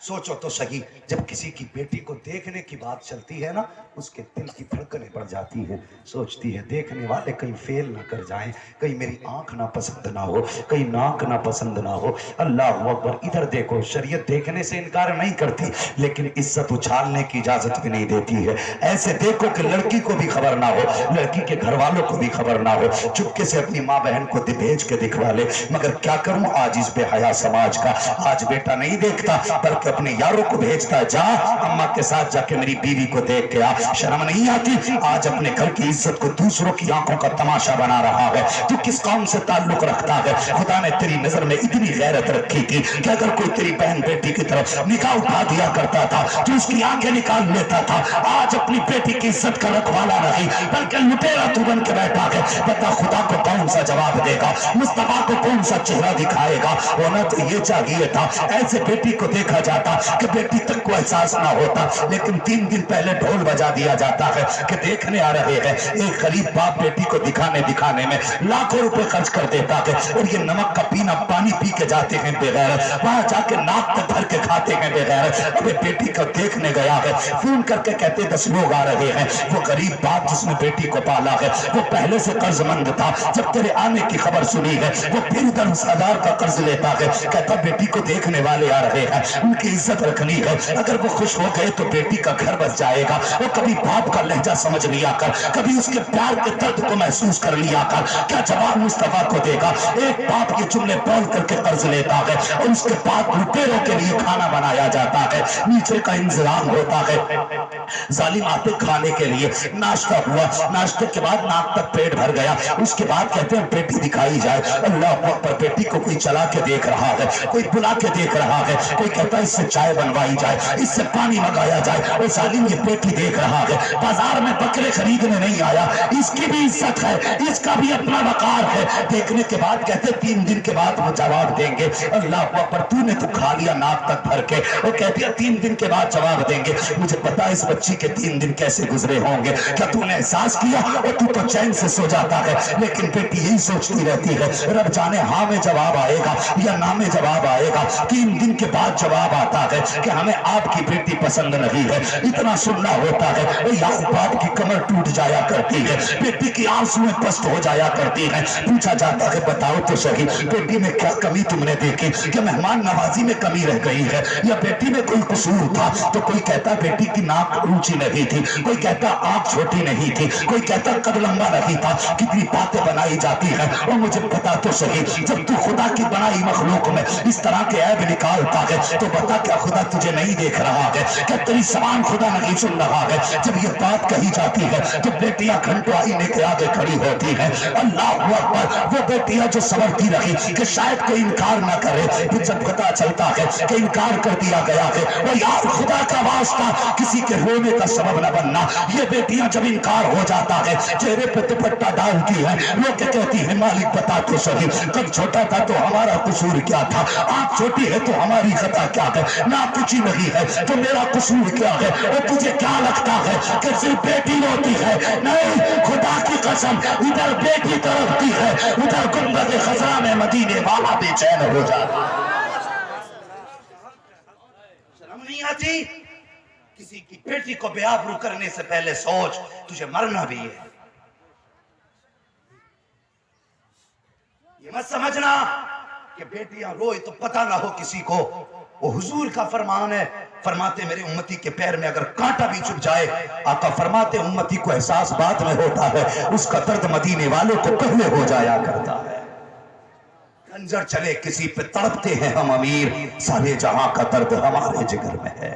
سوچو تو صحیح جب کسی کی بیٹی کو دیکھنے کی بات چلتی ہے نا اس کے دل کی دھڑکنیں بڑھ جاتی ہیں، سوچتی ہے دیکھنے والے کہیں فیل نہ کر جائیں، کہیں میری آنکھ نہ پسند نہ ہو، کہیں ناک نہ پسند نہ ہو۔ اللہ اکبر، ادھر دیکھو، شریعت دیکھنے سے انکار نہیں کرتی لیکن عزت اچھالنے کی اجازت بھی نہیں دیتی ہے۔ ایسے دیکھو کہ لڑکی کو بھی خبر نہ ہو، لڑکی کے گھر والوں کو بھی خبر نہ ہو، چپکے سے اپنی ماں بہن کو بھیج کے دکھوا لے۔ مگر کیا کروں، آج اس بے حیا سماج کا آج بیٹا نہیں دیکھتا بلکہ اپنے یاروں کو بھیجتا، جا اماں کے ساتھ جا کے میری بیوی کو دیکھ کے آ۔ شرم نہیں آتی؟ آج اپنے گھر کی عزت کو دوسروں کی آنکھوں کا تماشا بنا رہا ہے۔ تو کس قوم سے تعلق رکھتا ہے؟ خدا نے تیری نظر میں اتنی غیرت رکھی تھی کہ اگر کوئی تیری بہن بیٹی کی طرف نکاح اٹھا دیا کرتا تھا تو اس کی آنکھیں نکال لیتا تھا۔ آج اپنی بیٹی کی عزت کا رکھوالا نہیں بلکہ لٹیرا تو بن کے بیٹھا ہے۔ بتا خدا کو کون سا جواب دے گا؟ مصطفیٰ کو کون سا چہرہ دکھائے گا؟ ہونا تو یہ چاہیے تھا ایسے بیٹی کو دیکھا جاتا کہ بیٹی تک کو احساس نہ ہوتا، لیکن 3 دن پہلے ڈھول بجا دیا جاتا ہے کہ دیکھنے آ رہے ہیں۔ ایک غریب باپ بیٹی کو دکھانے میں لاکھوں روپے خرچ کر دیتا ہے اور یہ نمک کا پینا پانی پی کے جاتے ہیں بغیر، وہاں جا کے ناک تک بھر کے کھاتے ہیں بغیر۔ ابھی بیٹی کو دیکھنے گیا ہے، فون کر کے کہتے 10 لوگ آ رہے ہیں۔ وہ غریب باپ جس نے بیٹی کو پالا ہے وہ پہلے سے قرض مند تھا، جب تیرے آنے کی خبر سنی ہے وہ پھر 10,000 کا قرض لیتا ہے، کہتا بیٹی کو دیکھنے والے آ رہے ہیں، ان کی عزت رکھنی ہے، اگر وہ خوش ہو گئے تو بیٹی کا گھر بس جائے گا۔ وہ کبھی باپ کا لہجہ سمجھ لیا کر، کبھی اس کے پیار کے درد کو محسوس کر لیا کر، کیا جواب مصطفیٰ کو دے گا؟ ایک باپ یہ جملے بول کر کے قرض لیتا ہے اور اس کے بعد لٹیروں کے لیے کھانا بنایا جاتا ہے، نیچے کا انتظام ہوتا ہے، ظالم آتے کھانے کے لیے، ناشتہ ہوا، ناشتے کے بعد ناک تک پیٹ بھر گیا، اس کے بعد کہتے ہیں بیٹی دکھائی جائے۔ اللہ اکبر، بیٹی کو کوئی چلا کے دیکھ رہا ہے، کوئی بلا کے دیکھ رہا ہے، کوئی کہتا ہے اس سے چائے بنوائی جائے، اس سے پانی منگایا جائے، اور ظالم یہ بیٹی دیکھ رہا ہے، بازار میں بکرے خریدنے نہیں آیا، اس کی بھی عزت ہے، اس کا بھی اپنا وقار ہے۔ دیکھنے کے بعد کہتے 3 دن کے بعد وہ جواب دیں گے۔ اللہ اکبر، تو نے تو کھا لیا ناک تک بھر کے، وہ کہتی ہے 3 دن کے بعد جواب دیں گے۔ مجھے پتا اس بچی کے 3 دن کیسے گزرے ہوں گے، کیا تو نے احساس کیا؟ اور تو چین سے سو جاتا ہے، لیکن بیٹی یہی سوچتی رہتی ہے رب جانے ہاں میں جواب آئے گا یا نہ میں جواب آئے گا۔ 3 دن کے بعد جواب آتا آتا ہے کہ ہمیں آپ کی بیٹی پسند نہیں ہے، اتنا سننا ہوتا ہے یار باپ کی کمر ٹوٹ جایا کرتی ہے، بیٹی کی آنسویں پست ہو جایا کرتی ہے، پوچھا جاتا ہے بتاؤ تو صحیح بیٹی میں کیا کمی تم نے دیکھی کہ مہمان نوازی میں کمی رہ گئی ہے یا بیٹی میں کوئی قصور تھا؟ تو کوئی کہتا بیٹی کی ناک اونچی نہیں تھی، کوئی کہتا آنکھ چھوٹی نہیں تھی، کوئی کہتا قد لمبا نہیں تھا، کتنی باتیں بنائی جاتی ہیں اور مجھے بتا تو صحیح جب تو خدا کی بنائی مخلوق میں اس طرح کے عیب نکالتا ہے تو بتا کیا خدا تجھے نہیں دیکھ رہا ہے؟ کیا تیری زبان خدا نہیں سن رہا ہے؟ جب یہ بات کہی جاتی ہے تو بیٹیاں گھنٹوں آئینے کے آگے کھڑی ہوتی ہیں، اللہ اکبر، وہ بیٹیاں جو سمجھتی رہی کہ شاید کوئی انکار نہ کرے، پھر جب پتا چلتا ہے کہ انکار کر دیا گیا ہے، وہ یار خدا کا واسطہ کسی کے رونے کا سبب نہ بننا۔ یہ بیٹیاں جب انکار ہو جاتا ہے چہرے پہ دوپٹہ ڈالتی ہیں، لوگ کہتی ہیں مالک بتا تو صحیح کب چھوٹا تھا تو ہمارا قصور کیا تھا؟ آنکھ چھوٹی ہے تو ہماری خطا کیا ہے؟ نہ کچھ نہیں ہے تو میرا قصور کیا ہے؟ اور تجھے کیا لگتا ہے کہ صرف بیٹی روتی ہے؟ نہیں، خدا کی قسم ادھر بیٹی تڑپتی ہے، ادھر گنبد خضرا میں مدینے والا بے چین ہو جاتا ہے۔ شرم نہیں آتی؟ کسی کی بیٹی کو بے آبرو کرنے سے پہلے سوچ تجھے مرنا بھی ہے۔ یہ مت سمجھنا کہ بیٹیاں روئے تو پتہ نہ ہو کسی کو، وہ حضور کا فرمان ہے، فرماتے میرے امتی کے پیر میں اگر کانٹا بھی چبھ جائے، آقا فرماتے امتی کو احساس بعد میں ہوتا ہے، اس کا درد مدینے والوں کو پہلے ہو جایا کرتا ہے۔ خنجر چلے کسی پہ تڑپتے ہیں ہم امیر، سارے جہاں کا درد ہمارے جگر میں ہے۔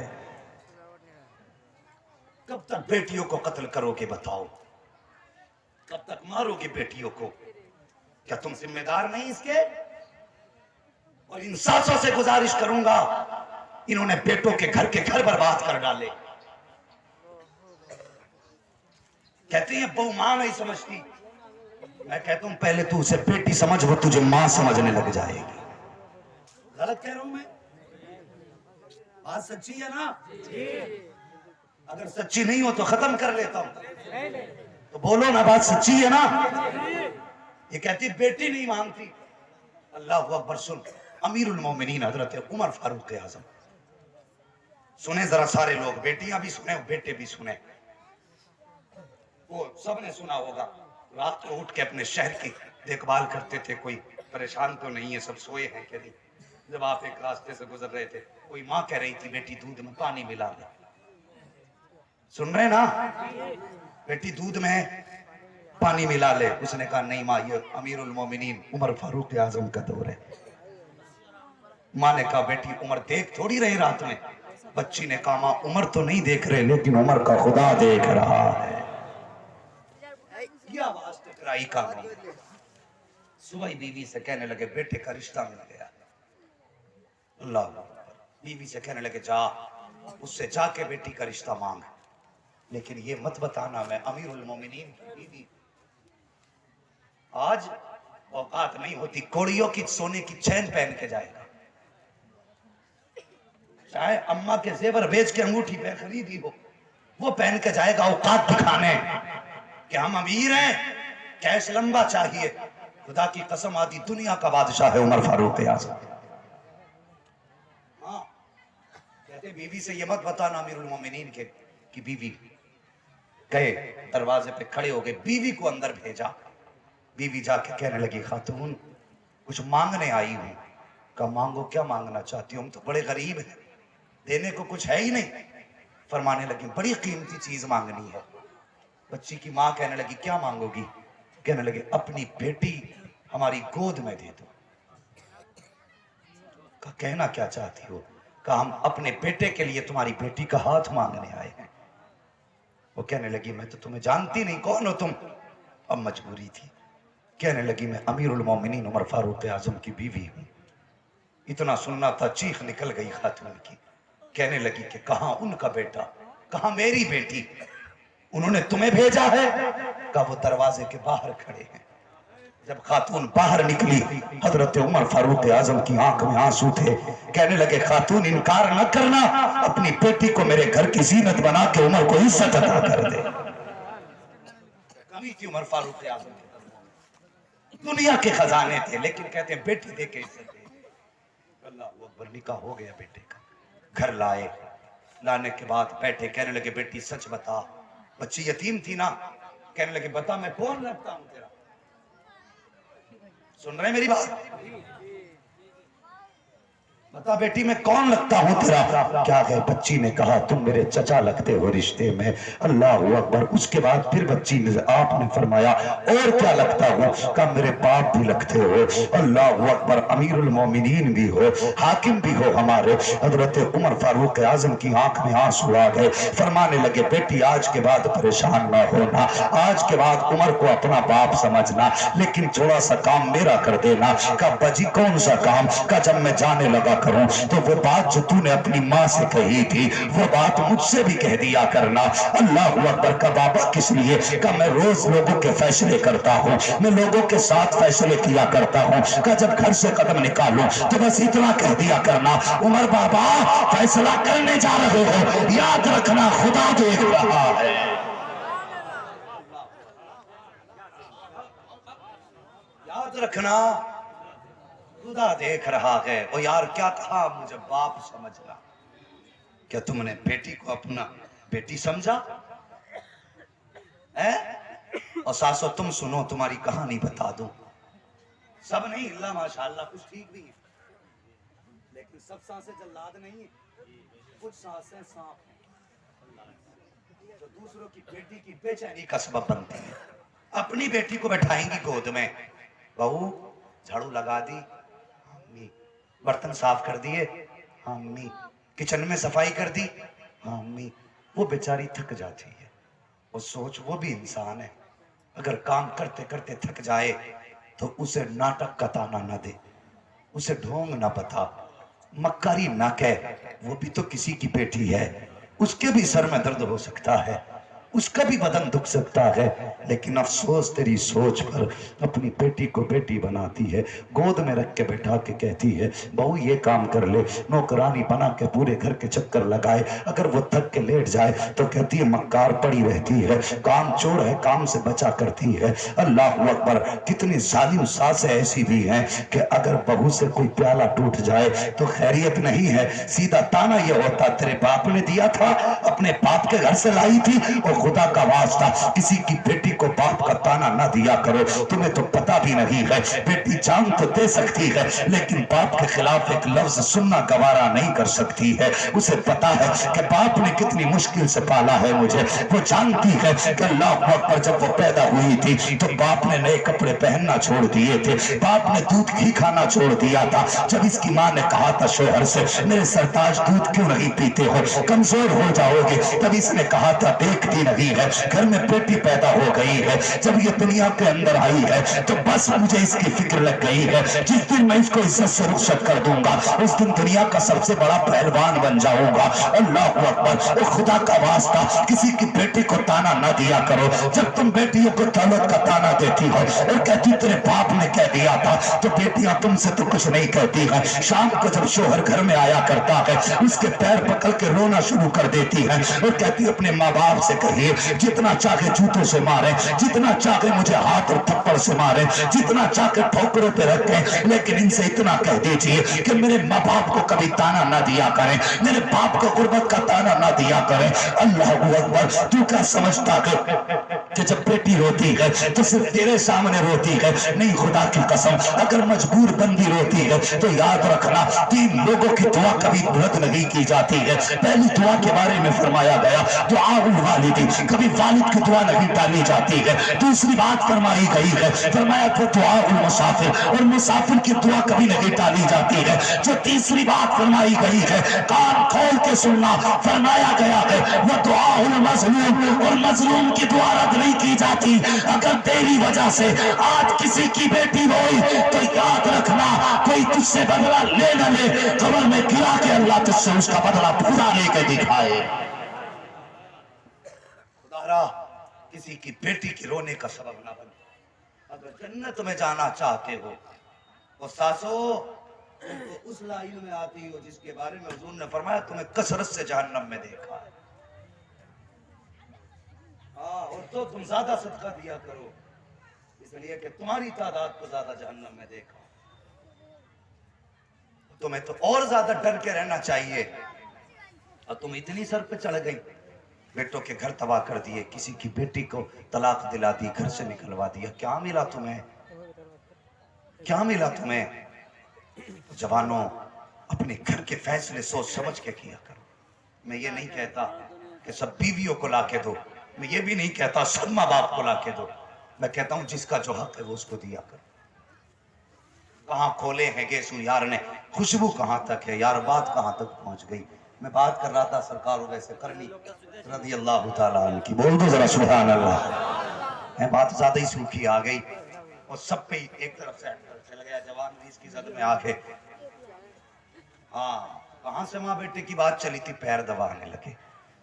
کب تک بیٹیوں کو قتل کرو گے بتاؤ؟ کب تک مارو گے بیٹیوں کو؟ کیا تم ذمہ دار نہیں اس کے؟ اور ان ساسوں سے گزارش کروں گا، انہوں نے بیٹوں کے گھر برباد کر ڈالے۔ کہتے ہیں بہو ماں نہیں سمجھتی، میں کہتا ہوں پہلے تو اسے بیٹی سمجھ، وہ تجھے ماں سمجھنے لگ جائے گی۔ غلط کہہ رہا ہوں میں؟ بات سچی ہے نا؟ اگر سچی نہیں ہو تو ختم کر لیتا ہوں، تو بولو نا بات سچی ہے نا؟ یہ کہتی بیٹی نہیں مانتی۔ اللہ اکبر، سن امیر المومنین حضرت عمر فاروق اعظم، سنیں ذرا سارے لوگ، بیٹیاں بھی سنیں بیٹے بھی سنیں، وہ سب نے سنا ہوگا۔ رات کو اٹھ کے اپنے شہر کی دیکھ بھال کرتے تھے، کوئی پریشان تو نہیں ہے، سب سوئے ہیں کہ نہیں۔ جب آپ ایک راستے سے گزر رہے تھے، کوئی ماں کہہ رہی تھی بیٹی دودھ میں پانی ملا دے، سن رہے نا؟ بیٹی دودھ میں پانی ملا لے۔ اس نے کہا نہیں ماں، یہ امیر المومنین عمر فاروق اعظم کا دور ہے۔ ماں نے کہا بیٹی عمر دیکھ تھوڑی رہے رات میں؟ بچی نے کہا ماں عمر تو نہیں دیکھ رہے لیکن عمر کا خدا دیکھ رہا ہے۔ یہ آواز ٹکرائی کا نہیں۔ صبح بیوی سے کہنے لگے بیٹے کا رشتہ مل گیا۔ اللہ، بیوی سے کہنے لگے جا اس سے جا کے بیٹی کا رشتہ مانگ، لیکن یہ مت بتانا میں امیر المومنین کی بیوی۔ آج اوقات نہیں ہوتی، کوڑیوں کی سونے کی چین پہن کے جائے گا، چاہے اماں کے زیور بیچ کے انگوٹھی پہ خریدی ہو، وہ پہن کے جائے گا اوقات دکھانے کہ ہم امیر ہیں، کیش لمبا چاہیے۔ خدا کی قسم آدھی دنیا کا بادشاہ ہے عمر فاروق اعظم۔ ہاں کہتے بیوی سے یہ مت بتانا امیر المومنین کے کی بیوی گئے دروازے پہ کھڑے ہو گئے، بیوی کو اندر بھیجا۔ بیوی جا کے کہنے لگی خاتون کچھ مانگنے آئی ہوں۔ کہا مانگو، کیا مانگنا چاہتی ہوں؟ ہم تو بڑے غریب ہیں، دینے کو کچھ ہے ہی نہیں۔ فرمانے لگی بڑی قیمتی چیز مانگنی ہے۔ بچی کی ماں کہنے لگی کیا مانگو گی؟ کہنے لگے اپنی بیٹی ہماری گود میں دے دو۔ کہا کہنا کیا چاہتی ہو؟ کہا ہم اپنے بیٹے کے لیے تمہاری بیٹی کا ہاتھ مانگنے آئے ہیں۔ وہ کہنے لگی میں تو تمہیں جانتی نہیں، کون ہو تم؟ اب مجبوری تھی۔ کہنے لگی میں امیر المومنین عمر فاروق اعظم کی بیوی ہوں۔ اتنا سننا تھا، چیخ نکل گئی خاتون کی۔ کہنے لگی کہ کہاں ان کا بیٹا، کہاں میری بیٹی؟ انہوں نے تمہیں بھیجا ہے؟ کہا وہ دروازے کے باہر کھڑے ہیں۔ جب خاتون باہر نکلی، حضرت عمر فاروق اعظم کی آنکھ میں آنسو تھے۔ کہنے لگے خاتون انکار نہ کرنا، اپنی بیٹی کو میرے گھر کی زینت بنا کے عمر کو عزت عطا کر دے۔ کمی تھی عمر فاروق اعظم کے درمیان، دنیا کے خزانے تھے، لیکن کہتے ہیں بیٹی دے کے عزت دے۔ اللہ اکبر، نکاح ہو گیا بیٹے کا۔ گھر لائے، لانے کے بعد بیٹھے، کہنے لگے بیٹی سچ بتا، بچی یتیم تھی نا، کہنے لگے بتا میں کون لگتا ہوں تیرا؟ سن رہے ہیں میری بات؟ بتا بیٹی میں کون لگتا ہوں تیرا؟ کیا ہے بچی نے کہا تم میرے چچا لگتے ہو رشتے میں۔ اللہ اکبر۔ اس کے بعد پھر بچی نے آپ نے فرمایا اور کیا لگتا ہوں؟ کہا میرے باپ بھی لگتے ہو۔ اللہ اکبر۔ امیر المومنین بھی ہو، حاکم بھی ہو ہمارے۔ حضرت عمر فاروق اعظم کی آنکھ میں آنسو آ گئے، فرمانے لگے بیٹی آج کے بعد پریشان نہ ہونا، آج کے بعد عمر کو اپنا باپ سمجھنا، لیکن تھوڑا سا کام میرا کر دینا۔ کہا بجی کون سا کام؟ کہا جب میں جانے لگا کروں تو وہ بات جو تو نے اپنی ماں سے کہی تھی وہ بات مجھ سے بھی کہہ دیا کرنا۔ اللہ اکبر۔ کا بابا کس لیے؟ کہ میں روز لوگوں کے فیصلے کرتا ہوں، میں لوگوں کے ساتھ فیصلے کیا کرتا ہوں، کہ جب گھر سے قدم نکالوں تو بس اتنا کہہ دیا کرنا عمر بابا فیصلہ کرنے جا رہے ہو، یاد رکھنا خدا دیکھ رہا ہے۔ یاد رکھنا خدا دیکھ رہا ہے۔ او یار کیا کہا مجھے باپ سمجھنا؟ کیا تم نے بیٹی کو اپنا بیٹی سمجھا؟ اور ساسو تم سنو تمہاری کہانی بتا دوں، سب نہیں اللہ ماشاءاللہ کچھ ٹھیک بھی ہیں، لیکن سب سانسیں جلاد نہیں ہیں، کچھ سانسیں سانپ ہیں جو دوسروں کی بیٹی کی بے چینی کا سبب بنتی ہیں۔ اپنی بیٹی کو بٹھائیں گی گود میں، بہو جھاڑو لگا دی، امی برتن صاف کر دیے، امی کچن میں صفائی کر دی، امی وہ بیچاری تھک جاتی ہے، وہ سوچ وہ بھی انسان ہے، اگر کام کرتے کرتے تھک جائے تو اسے ناٹک کا تانا نہ دے، اسے ڈھونگ نہ بتا، مکاری نہ کہہ، وہ بھی تو کسی کی بیٹی ہے، اس کے بھی سر میں درد ہو سکتا ہے، اس کا بھی بدن دکھ سکتا ہے، لیکن افسوس تیری سوچ پر اپنی بیٹی کو بیٹی بناتی ہے، گود میں رکھ کے بیٹھا کے کہتی ہے بہو یہ کام کر لے، نوکرانی بنا کے پورے گھر کے چکر لگائے، اگر وہ تھک کے لیٹ جائے تو کہتی ہے مکار پڑی رہتی ہے، کام چور ہے، کام سے بچا کرتی ہے۔ اللہ اکبر۔ کتنی ظالم ساسیں ایسی بھی ہیں کہ اگر بہو سے کوئی پیالہ ٹوٹ جائے تو خیریت نہیں ہے، سیدھا تانا یہ ہوتا تیرے باپ نے دیا تھا، اپنے باپ کے گھر سے لائی تھی، اور خدا کا واسطہ کسی کی بیٹی کو باپ کا تانا نہ دیا کرو، تمہیں تو پتا بھی نہیں ہے، بیٹی جان تو دے سکتی ہے لیکن باپ کے خلاف ایک لفظ سننا گوارا نہیں کر سکتی ہے، اسے پتا ہے کہ باپ نے کتنی مشکل سے پالا ہے مجھے، وہ جانتی ہے کہ اللہ اکبر جب وہ پیدا ہوئی تھی تو باپ نے نئے کپڑے پہننا چھوڑ دیے تھے، باپ نے دودھ گھی کھانا چھوڑ دیا تھا، جب اس کی ماں نے کہا تھا شوہر سے میرے سرتاج دودھ کیوں نہیں پیتے ہو، کمزور ہو جاؤ گے، تب اس نے کہا تھا دیکھتی نہیں ہے گھر میں بیٹی پیدا ہو گئی ہے، جب یہ دنیا کے اندر آئی ہے تو بس مجھے اس کی فکر لگ گئی ہے، جس دن میں اس کو عزت سے رخصت کر دوں گا اس دن دنیا کا سب سے بڑا پہلوان بن جاؤں گا۔ اللہ اکبر۔ خدا کا واسطہ کسی کی بیٹی کو تانا نہ دیا کرو، جب تم بیٹیوں کو دولت کا تانا دیتی ہو اور کہتی تیرے باپ نے کہہ دیا تھا، تو بیٹیاں تم سے تو کچھ نہیں کہتی ہیں، شام کو جب شوہر گھر میں آیا کرتا ہے اس کے پیر پکڑ کے رونا شروع کر دیتی ہے اور کہتی اپنے ماں باپ سے کہیے جتنا چاہے جوتوں سے مارے، جتنا چاہے مجھے ہاتھ اور تھپڑ سے مارے، جتنا چاہے ٹھوکروں پہ رکھیں، لیکن ان سے اتنا کہہ دیجئے کہ میرے ماں باپ کو کبھی تانا نہ دیا کریں، میرے باپ کو غربت کا تانا نہ دیا کریں۔ اللہ اکبر۔ تو کیا سمجھتا کہ جب بیٹی روتی ہے تو صرف تیرے سامنے روتی ہے؟ نہیں، خدا کی قسم اگر مجبور بندی روتی ہے تو یاد رکھنا 3 لوگوں کی دعا کبھی رد نہیں کی جاتی ہے۔ پہلی دعا کے بارے میں فرمایا گیا دعا الوالدی، کبھی والد کی دعا نہیں ٹالی جاتی ہے۔ دوسری بات فرمائی گئی ہے، فرمایا کہ دعا المسافر، اور مسافر کی دعا کبھی نہیں ٹالی جاتی ہے۔ جو تیسری بات فرمائی گئی ہے کان کھول کے سننا، فرمایا گیا ہے وہ دعا المظلوم، اور مظلوم کی دعا رد نہیں کی جاتی۔ اگر تیری وجہ سے آج کسی کی بیٹی ہوئی تو یاد رکھنا کوئی تجھ سے بدلہ لے نہ لے، قبر میں گرا کے اللہ تجھ سے اس کا بدلہ پورا لے کے دکھائے۔ خدا کسی کی بیٹی کی رونے کا سبب نہ بنے۔ اگر جنت میں جانا چاہتے ہو اور ساسو تم تو اس لائن میں آتی ہو جس کے بارے میں حضور نے فرمایا تمہیں کثرت سے جہنم میں دیکھا ہے، اور تو تم زیادہ صدقہ دیا کرو اس لیے کہ تمہاری تعداد کو زیادہ جہنم میں دیکھا، تمہیں تو اور زیادہ ڈر کے رہنا چاہیے اور تم اتنی سر پہ چڑھ گئی، بیٹوں کے گھر تباہ کر دیے، کسی کی بیٹی کو طلاق دلا دی، گھر سے نکلوا دیا، کیا ملا تمہیں؟ کیا ملا تمہیں؟ جوانوں اپنے گھر کے فیصلے سوچ سمجھ کے کیا کرو۔ میں یہ نہیں کہتا کہ سب بیویوں کو لا کے دو، میں یہ بھی نہیں کہتا سب ماں باپ کو لا کے دو، میں کہتا ہوں جس کا جو حق ہے وہ اس کو دیا کرو۔ کہاں کھولے ہیں گیسو یار نے، خوشبو کہاں تک ہے یار، بات کہاں تک پہنچ گئی۔ میں بات کر رہا تھا سرکار ویسے کرنی رضی اللہ تعالیٰ عنہ کی، بول دو ذرا سبحان اللہ۔ میں بات زیادہ ہی سوکھی آ گئی اور سب پہ ایک طرف سے چل گیا، جوان بھی اس کی زد میں آ کے، ہاں کہاں سے ماں بیٹے کی بات چلی تھی، پیر دبانے لگے۔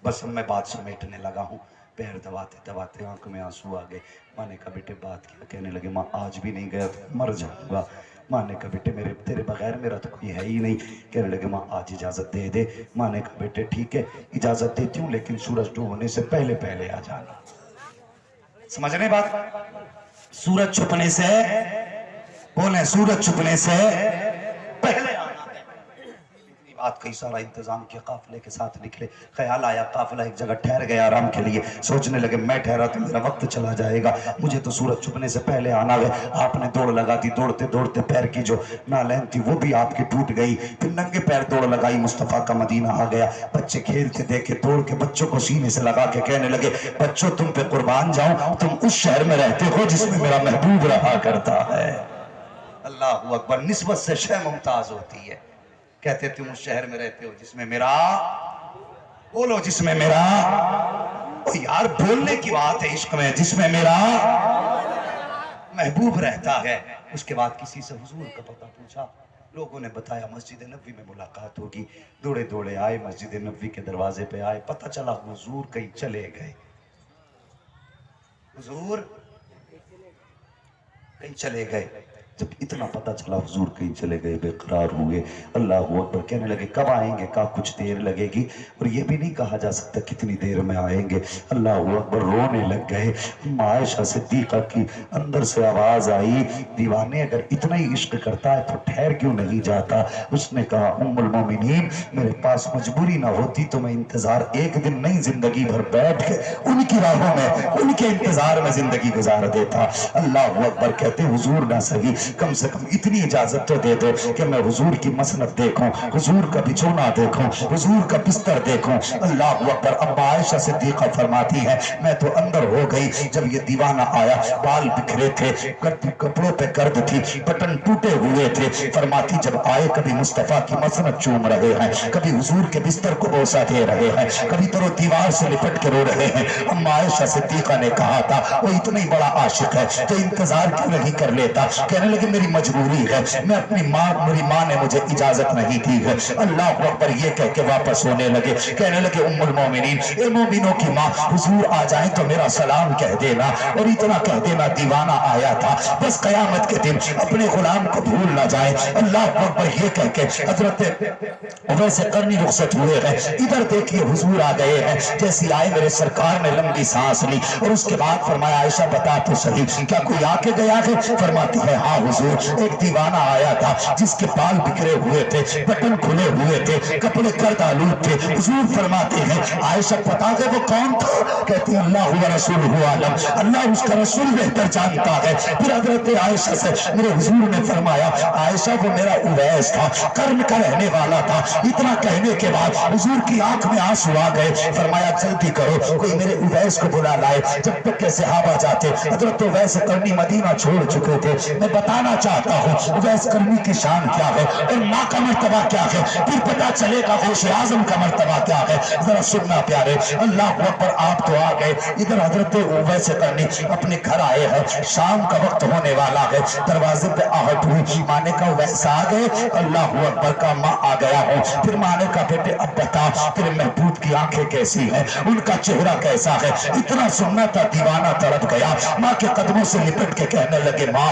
بس اب میں بات سمیٹنے لگا ہوں، پیر دباتے دباتے آنکھ میں آنسو آ گئے۔ ماں نے کہا بیٹے بات کیا؟ کہنے لگے ماں آج بھی نہیں گیا تو مر جاؤں گا۔ ماں نے کہا بیٹے تیرے بغیر میرا تو کوئی ہے ہی نہیں۔ کہنے لگے ماں آج اجازت دے دے۔ ماں نے کہا بیٹے ٹھیک ہے اجازت دیتی ہوں، لیکن سورج ڈوبنے سے پہلے پہلے آ جانا۔ سمجھ رہے بات؟ سورج چھپنے سے، بولیں سورج چھپنے سے پہلے آنا ہے۔ اتنی بات کئی سارا انتظام کیا، قافلے کے ساتھ نکلے۔ خیال آیا قافلہ ایک جگہ ٹھہر گیا آرام کے لیے، سوچنے لگے میں ٹھہرا تو میرا وقت چلا جائے گا، مجھے تو سورج چھپنے سے پہلے آنا ہے۔ آپ نے دوڑ لگا دی، دوڑتے دوڑتے پیر کی جو نالین تھی وہ بھی آپ کی ٹوٹ گئی، پھر ننگے پیر دوڑ لگائی، مصطفیٰ کا مدینہ آ گیا۔ بچے کھیلتے دیکھے، دوڑ کے بچوں کو سینے سے لگا کے کہنے لگے بچوں تم پہ قربان جاؤں، تم اس شہر میں رہتے ہو جس میں میرا محبوب رہا کرتا ہے۔ اللہ اکبر، نسبت سے شے ممتاز ہوتی ہے۔ کہتے تم اس شہر میں رہتے ہو جس میں میرا، بولو جس میں میرا، او یار بولنے کی بات ہے عشق میں، جس میں میرا محبوب رہتا ہے۔ اس کے بعد کسی سے حضور کا پتہ پوچھا، لوگوں نے بتایا مسجد نبوی میں ملاقات ہوگی۔ دوڑے دوڑے آئے، مسجد نبوی کے دروازے پہ آئے، پتہ چلا حضور کہیں چلے گئے، حضور کہیں چلے گئے۔ جب اتنا پتہ چلا حضور کہیں چلے گئے، بے قرار ہوئے۔ اللہ اکبر، کہنے لگے کب آئیں گے؟ کہا کچھ دیر لگے گی، اور یہ بھی نہیں کہا جا سکتا کتنی دیر میں آئیں گے۔ اللہ اکبر، رونے لگ گئے۔ عائشہ صدیقہ کی اندر سے آواز آئی، دیوانے اگر اتنا ہی عشق کرتا ہے تو ٹھہر کیوں نہیں جاتا؟ اس نے کہا ام المومنین میرے پاس مجبوری نہ ہوتی تو میں انتظار ایک دن نہیں زندگی بھر بیٹھ کے ان کی راہوں میں، ان کے انتظار میں زندگی گزار دیتا۔ اللہ اکبر، کہتے حضور نہ سہی کم سے کم اتنی اجازت تو دے دو کہ میں حضور کی مسند دیکھوں، حضور کا بچھونا دیکھوں، حضور کا بستر دیکھوں۔ اللہ اکبر، اب عائشہ صدیقہ فرماتی ہے میں تو اندر ہو گئی جب یہ دیوانہ آیا، بال بکھرے تھے، کپڑوں پہ گرد تھی، بٹن ٹوٹے ہوئے تھے۔ فرماتی جب آئے کبھی مصطفیٰ کی مسند چوم رہے ہیں، کبھی حضور کے بستر کو بوسہ دے رہے ہیں، کبھی ترو دیوار سے لپٹ کے رو رہے ہیں۔ ام عائشہ صدیقہ نے کہا تھا وہ اتنا ہی بڑا عاشق ہے تو انتظار کیوں نہیں کر لیتا؟ کہنے لگے میری مجبوری ہے، میں اپنی میری ماں نے مجھے اجازت نہیں دی ہے۔ اللہ اکبر، یہ کہہ کے واپس ہونے لگے۔ کہنے لگے ام المومنین، اے مومنوں کی ماں، حضور آ جائیں تو میرا سلام کہہ دینا، اور اتنا کہہ دینا دیوانہ آیا تھا، بس قیامت کے دن اپنے غلام کو بھول نہ جائے۔ اللہ اکبر، یہ کہہ کے حضرت ویسے قرنی رخصت ہوئے ہیں۔ ادھر دیکھیے حضور آ گئے ہیں، جیسی آئے میرے سرکار نے لمبی سانس لی، اور اس کے بعد فرمایا عائشہ بتا تو صحیح کیا کوئی آ کے گیا ہے؟ فرماتی ہے ہاں حضور، ایک دیوانہ آیا تھا جس کے بال بکھرے ہوئے تھے، بٹن کھلے ہوئے تھے، کپڑے گرد آلود تھے۔ حضور فرماتے ہیں عائشہ پتا ہے وہ کون تھا؟ کہتی اللہ و رسولہ عالم، اللہ اس کا رسول بہتر جانتا ہے۔ پھر حضرت عائشہ سے میرے حضور نے فرمایا عائشہ وہ میرا اویس تھا، کرم کا رہنے والا تھا۔ اتنا کہنے کے بعد حضور کی آنکھ میں آنسو آ گئے۔ فرمایا جلدی کرو کوئی میرے اویس کو بلا لائے۔ جب تک کہ صحابہ جاتے، حضرت اویس کرنی مدینہ چھوڑ چکے تھے۔ میں بتانا چاہتا ہوں اویس کرنی کی شان کیا ہے اور ماں کا مرتبہ کیا ہے، پھر پتا چلے گا غوث اعظم کا مرتبہ کیا ہے۔ ذرا سننا پیارے، اللہ اکبر، آپ تو آ گئے، ادھر حضرت اویس کرنی اپنے گھر آئے ہیں، شام کا وقت ہونے والا ہے، دروازے پہ آہٹ ہوئی، ماں نے کہا اویس آ گئے؟ اللہ اکبر کا ماں آ گیا ہوں۔ پھر ماں نے کہا بیٹے اب بتا تیرے محبوب کی آنکھیں کیسی ہیں، ان کا چہرہ کیسا ہے؟ اتنا سننا تھا دیوانہ تڑپ گیا، ماں کے قدموں سے لپٹ کے کہنے لگے ماں